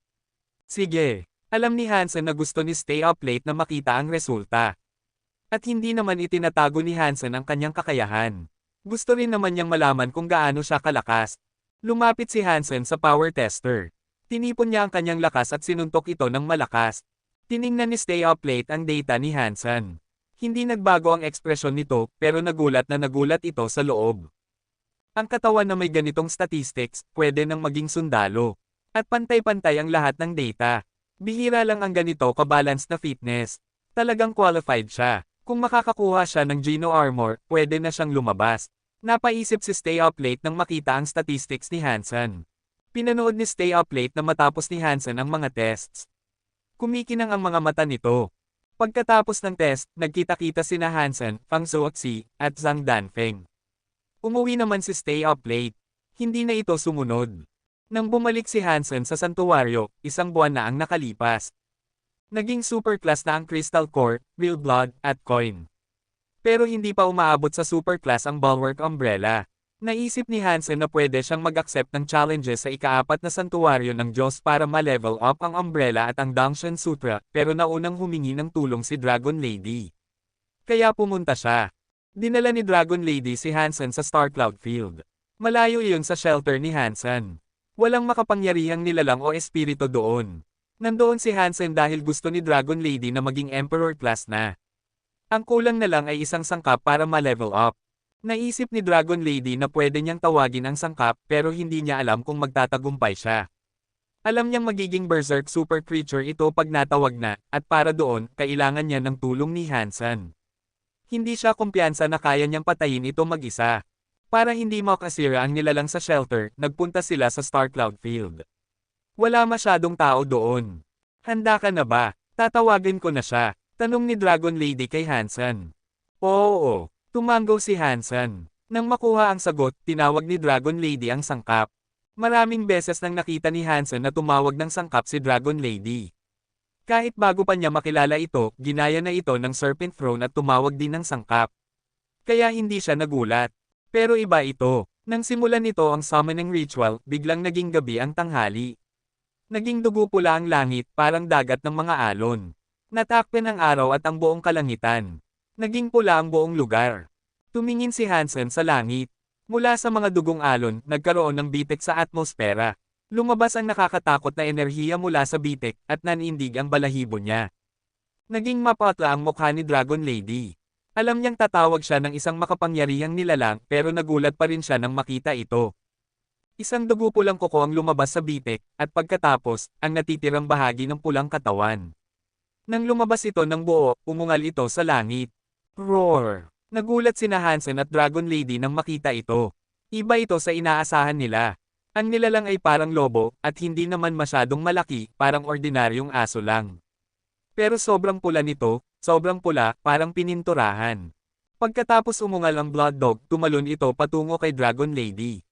Sige, alam ni Hansen na gusto ni Stay Up Late na makita ang resulta. At hindi naman itinatago ni Hansen ang kanyang kakayahan. Gusto rin naman niyang malaman kung gaano siya kalakas. Lumapit si Hansen sa power tester. Tinipon niya ang kanyang lakas at sinuntok ito ng malakas. Tiningnan ni Stay Up Late ang data ni Hansen. Hindi nagbago ang ekspresyon nito, pero nagulat ito sa loob. Ang katawan na may ganitong statistics, pwede nang maging sundalo. At pantay-pantay ang lahat ng data. Bihira lang ang ganito kabalance na fitness. Talagang qualified siya. Kung makakakuha siya ng Geno armor, pwede na siyang lumabas. Napaisip si Stay Up Late nang makita ang statistics ni Hansen. Pinanood ni Stay Up Late na matapos ni Hansen ang mga tests. Kumikinang ang mga mata nito. Pagkatapos ng test, nagkita-kita sina Hansen, Fang Zuoxi, at Zhang Danfeng. Umuwi naman si Stay Up Late. Hindi na ito sumunod. Nang bumalik si Hansen sa santuwaryo, 1 buwan na ang nakalipas. Naging super class na ang Crystal Core, Real Blood, at Coin. Pero hindi pa umaabot sa super class ang Bulwark Umbrella. Naisip ni Hansen na pwede siyang mag-accept ng challenges sa ika-4 na santuwaryo ng Diyos para ma-level up ang Umbrella at ang Dangshan Sutra, pero naunang humingi ng tulong si Dragon Lady. Kaya pumunta siya. Dinala ni Dragon Lady si Hansen sa Starcloud Field. Malayo iyon sa shelter ni Hansen. Walang makapangyarihang nilalang o espiritu doon. Nandoon si Hansen dahil gusto ni Dragon Lady na maging Emperor class na. Ang kulang na lang ay isang sangkap para ma-level up. Naisip ni Dragon Lady na pwede niyang tawagin ang sangkap pero hindi niya alam kung magtatagumpay siya. Alam niyang magiging berserk super creature ito pag natawag na, at para doon, kailangan niya ng tulong ni Hansen. Hindi siya kumpiyansa na kaya niyang patayin ito mag-isa. Para hindi makasira ang nilalang sa shelter, nagpunta sila sa Starcloud Field. Wala masyadong tao doon. Handa ka na ba? Tatawagin ko na siya. Tanong ni Dragon Lady kay Hansen. Oo, tumango si Hansen. Nang makuha ang sagot, tinawag ni Dragon Lady ang sangkap. Maraming beses nang nakita ni Hansen na tumawag ng sangkap si Dragon Lady. Kahit bago pa niya makilala ito, ginaya na ito ng Serpent Throne at tumawag din ng sangkap. Kaya hindi siya nagulat. Pero iba ito. Nang simulan nito ang summoning ritual, biglang naging gabi ang tanghali. Naging dugo pula ang langit, parang dagat ng mga alon. Natakpan ang araw at ang buong kalangitan. Naging pula ang buong lugar. Tumingin si Hansen sa langit. Mula sa mga dugong alon, nagkaroon ng bitek sa atmosfera. Lumabas ang nakakatakot na enerhiya mula sa bitek, at nanindig ang balahibo niya. Naging mapatla ang mukha ni Dragon Lady. Alam niyang tatawag siya ng isang makapangyarihang nilalang pero nagulat pa rin siya nang makita ito. Isang dugo pulang kuko ang lumabas sa bitek, at pagkatapos, ang natitirang bahagi ng pulang katawan. Nang lumabas ito ng buo, umungal ito sa langit. Roar! Nagulat sina Hansen at Dragon Lady nang makita ito. Iba ito sa inaasahan nila. Ang nilalang ay parang lobo, at hindi naman masyadong malaki, parang ordinaryong aso lang. Pero sobrang pula nito, sobrang pula, parang pininturahan. Pagkatapos umungal ang Blood Dog, tumalon ito patungo kay Dragon Lady.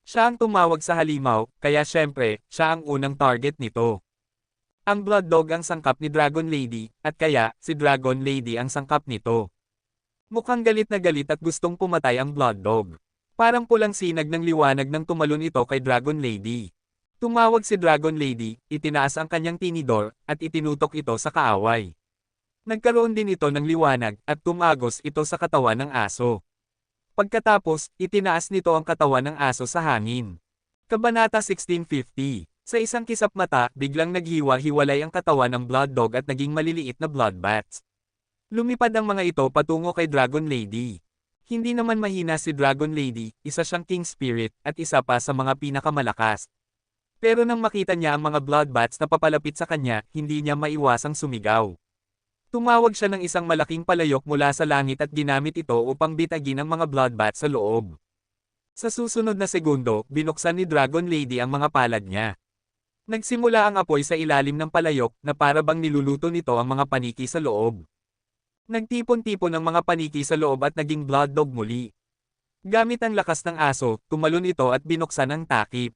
Siya ang tumawag sa halimaw, kaya syempre, siya ang unang target nito. Ang Blood Dog ang sangkap ni Dragon Lady, at kaya, si Dragon Lady ang sangkap nito. Mukhang galit na galit at gustong pumatay ang Blood Dog. Parang pulang sinag ng liwanag nang tumalon ito kay Dragon Lady. Tumawag si Dragon Lady, itinaas ang kanyang tinidor, at itinutok ito sa kaaway. Nagkaroon din ito ng liwanag, at tumagos ito sa katawan ng aso. Pagkatapos, itinaas nito ang katawan ng aso sa hangin. Kabanata 1650. Sa isang kisap mata, biglang naghiwa-hiwalay ang katawan ng Blood Dog at naging maliliit na blood bats. Lumipad ang mga ito patungo kay Dragon Lady. Hindi naman mahina si Dragon Lady, isa siyang King Spirit, at isa pa sa mga pinakamalakas. Pero nang makita niya ang mga blood bats na papalapit sa kanya, hindi niya maiwasang sumigaw. Tumawag siya ng isang malaking palayok mula sa langit at ginamit ito upang bitagin ang mga blood bats sa loob. Sa susunod na segundo, binuksan ni Dragon Lady ang mga palad niya. Nagsimula ang apoy sa ilalim ng palayok na para bang niluluto nito ang mga paniki sa loob. Nagtipon-tipon ang mga paniki sa loob at naging Blood Dog muli. Gamit ang lakas ng aso, tumalon ito at binuksan ang takip.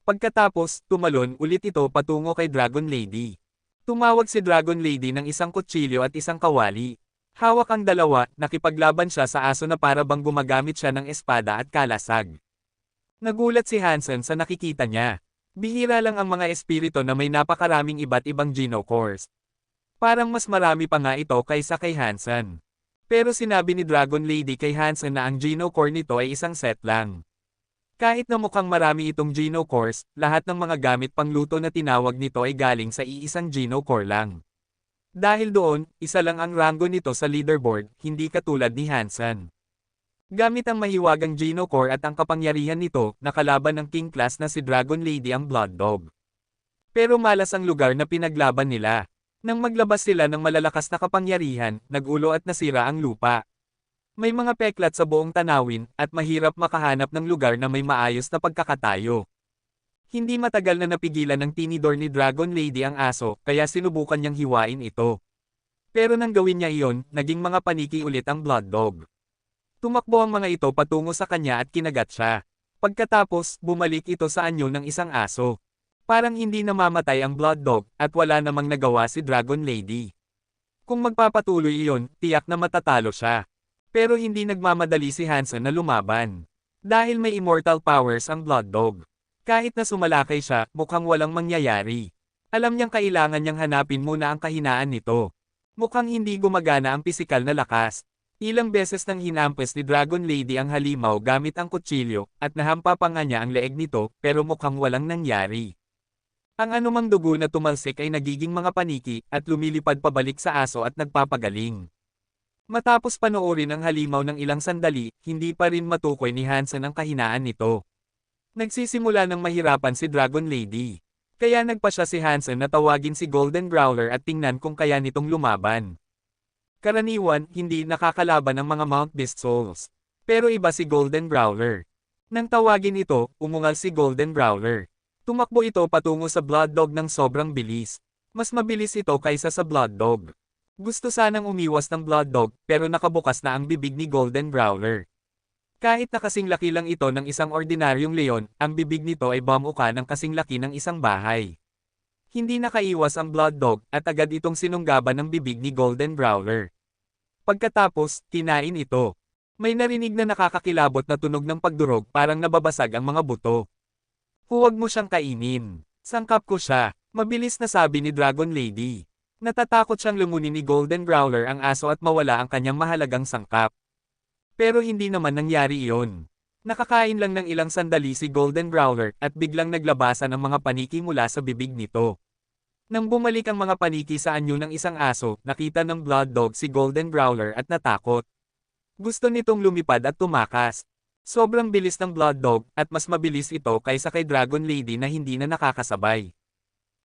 Pagkatapos, tumalon ulit ito patungo kay Dragon Lady. Tumawag si Dragon Lady ng isang kutsilyo at isang kawali. Hawak ang dalawa, nakipaglaban siya sa aso na para bang gumagamit siya ng espada at kalasag. Nagulat si Hansen sa nakikita niya. Bihira lang ang mga espiritu na may napakaraming iba't ibang Genocores. Parang mas marami pa nga ito kaysa kay Hansen. Pero sinabi ni Dragon Lady kay Hansen na ang Genocore nito ay isang set lang. Kahit na mukhang marami itong Genocores, lahat ng mga gamit pangluto na tinawag nito ay galing sa iisang Genocore lang. Dahil doon, isa lang ang ranggo nito sa leaderboard, hindi katulad ni Hansen. Gamit ang mahiwagang Genocore at ang kapangyarihan nito, nakalaban ng King Class na si Dragon Lady ang Blood Dog. Pero malas ang lugar na pinaglaban nila. Nang maglabas sila ng malalakas na kapangyarihan, nagulo at nasira ang lupa. May mga peklat sa buong tanawin, at mahirap makahanap ng lugar na may maayos na pagkakatayo. Hindi matagal na napigilan ng tinidor ni Dragon Lady ang aso, kaya sinubukan niyang hiwain ito. Pero nang gawin niya iyon, naging mga paniki ulit ang Blood Dog. Tumakbo ang mga ito patungo sa kanya at kinagat siya. Pagkatapos, bumalik ito sa anyo ng isang aso. Parang hindi namamatay ang Blood Dog, at wala namang nagawa si Dragon Lady. Kung magpapatuloy iyon, tiyak na matatalo siya. Pero hindi nagmamadali si Hansen na lumaban. Dahil may immortal powers ang Blood Dog. Kahit na sumalakay siya, mukhang walang mangyayari. Alam niyang kailangan niyang hanapin muna ang kahinaan nito. Mukhang hindi gumagana ang pisikal na lakas. Ilang beses nang hinampas ni Dragon Lady ang halimaw gamit ang kutsilyo, at nahampa pa nga niya ang leeg nito, pero mukhang walang nangyari. Ang anumang dugo na tumalsik ay nagiging mga paniki, at lumilipad pabalik sa aso at nagpapagaling. Matapos panoorin ang halimaw ng ilang sandali, hindi pa rin matukoy ni Hansen ang kahinaan nito. Nagsisimula ng mahirapan si Dragon Lady. Kaya nagpa siya si Hansen na tawagin si Golden Growler at tingnan kung kaya nitong lumaban. Karaniwan, hindi nakakalaban ng mga Mount Beast Souls. Pero iba si Golden Growler. Nang tawagin ito, umungal si Golden Growler. Tumakbo ito patungo sa Blood Dog ng sobrang bilis. Mas mabilis ito kaysa sa Blood Dog. Gusto sanang umiwas ng Blood Dog, pero nakabukas na ang bibig ni Golden Growler. Kahit na kasing laki lang ito ng isang ordinaryong leon, ang bibig nito ay bamuka ng kasing laki ng isang bahay. Hindi nakaiwas ang Blood Dog, at agad itong sinunggaban ng bibig ni Golden Growler. Pagkatapos, kinain ito. May narinig na nakakakilabot na tunog ng pagdurog, parang nababasag ang mga buto. Huwag mo siyang kainin. Sangkap ko siya, mabilis na sabi ni Dragon Lady. Natatakot siyang lumunin ni Golden Growler ang aso at mawala ang kanyang mahalagang sangkap. Pero hindi naman nangyari iyon. Nakakain lang ng ilang sandali si Golden Growler at biglang naglabasan ang mga paniki mula sa bibig nito. Nang bumalik ang mga paniki sa anyo ng isang aso, nakita ng Blood Dog si Golden Growler at natakot. Gusto nitong lumipad at tumakas. Sobrang bilis ng Blood Dog at mas mabilis ito kaysa kay Dragon Lady na hindi na nakakasabay.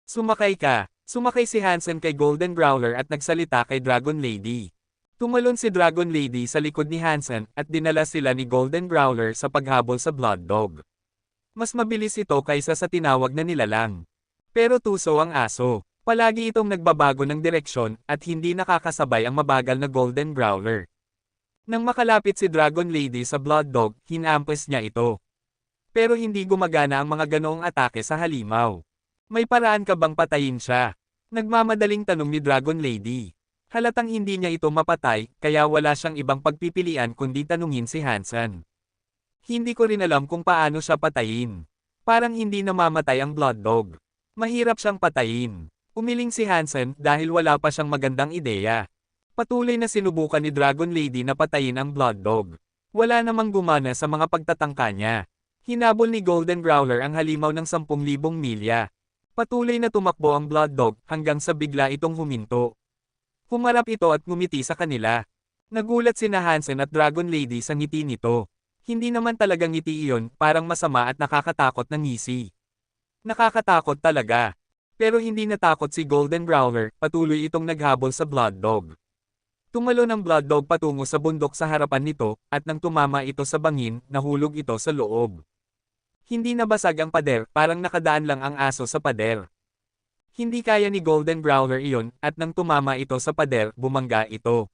Sumakay ka. Sumakay si Hansen kay Golden Growler at nagsalita kay Dragon Lady. Tumalon si Dragon Lady sa likod ni Hansen at dinala sila ni Golden Growler sa paghabol sa Blood Dog. Mas mabilis ito kaysa sa tinawag na nilalang. Pero tuso ang aso. Palagi itong nagbabago ng direksyon at hindi nakakasabay ang mabagal na Golden Growler. Nang makalapit si Dragon Lady sa Blood Dog, hinampas niya ito. Pero hindi gumagana ang mga ganoong atake sa halimaw. May paraan ka bang patayin siya? Nagmamadaling tanong ni Dragon Lady. Halatang hindi niya ito mapatay, kaya wala siyang ibang pagpipilian kundi tanungin si Hansen. Hindi ko rin alam kung paano siya patayin. Parang hindi namamatay ang Blood Dog. Mahirap siyang patayin. Umiling si Hansen dahil wala pa siyang magandang ideya. Patuloy na sinubukan ni Dragon Lady na patayin ang Blood Dog. Wala namang gumana sa mga pagtatangka niya. Hinabol ni Golden Growler ang halimaw ng 10,000 milya. Patuloy na tumakbo ang Blood Dog hanggang sa bigla itong huminto. Humarap ito at ngumiti sa kanila. Nagulat sina Hansen at Dragon Lady sa ngiti nito. Hindi naman talagang ngiti iyon, parang masama at nakakatakot na ngisi. Nakakatakot talaga. Pero hindi natakot si Golden Growler, patuloy itong naghabol sa Blood Dog. Tumalon ang Blood Dog patungo sa bundok sa harapan nito, at nang tumama ito sa bangin, nahulog ito sa loob. Hindi nabasag ang pader, parang nakadaan lang ang aso sa pader. Hindi kaya ni Golden Growler iyon, at nang tumama ito sa pader, bumangga ito.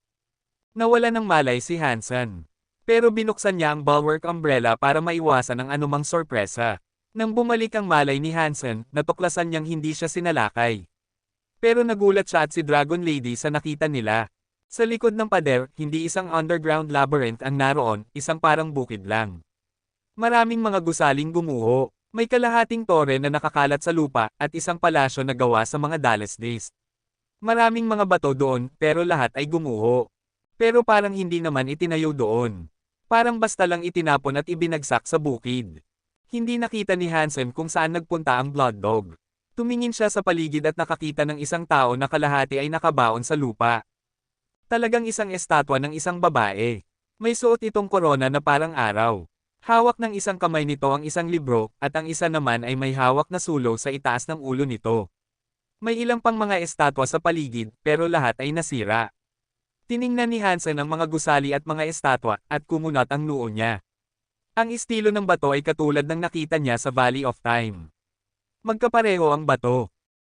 Nawala ng malay si Hansen. Pero binuksan niya ang bulwark umbrella para maiwasan ang anumang sorpresa. Nang bumalik ang malay ni Hansen, natuklasan niyang hindi siya sinalakay. Pero nagulat siya at si Dragon Lady sa nakita nila. Sa likod ng pader, hindi isang underground labyrinth ang naroon, isang parang bukid lang. Maraming mga gusaling gumuho. May kalahating tore na nakakalat sa lupa, at isang palasyo na gawa sa mga dalesdes. Maraming mga bato doon, pero lahat ay gumuho. Pero parang hindi naman itinayo doon. Parang basta lang itinapon at ibinagsak sa bukid. Hindi nakita ni Hansen kung saan nagpunta ang Blood Dog. Tumingin siya sa paligid at nakakita ng isang tao na kalahati ay nakabaon sa lupa. Talagang isang estatwa ng isang babae. May suot itong korona na parang araw. Hawak ng isang kamay nito ang isang libro, at ang isa naman ay may hawak na sulong sa itaas ng ulo nito. May ilang pang mga estatwa sa paligid, pero lahat ay nasira. Tiningnan ni Hansen ang mga gusali at mga estatwa, at kumunat ang noo niya. Ang estilo ng bato ay katulad ng nakita niya sa Valley of Time. Magkapareho ang bato.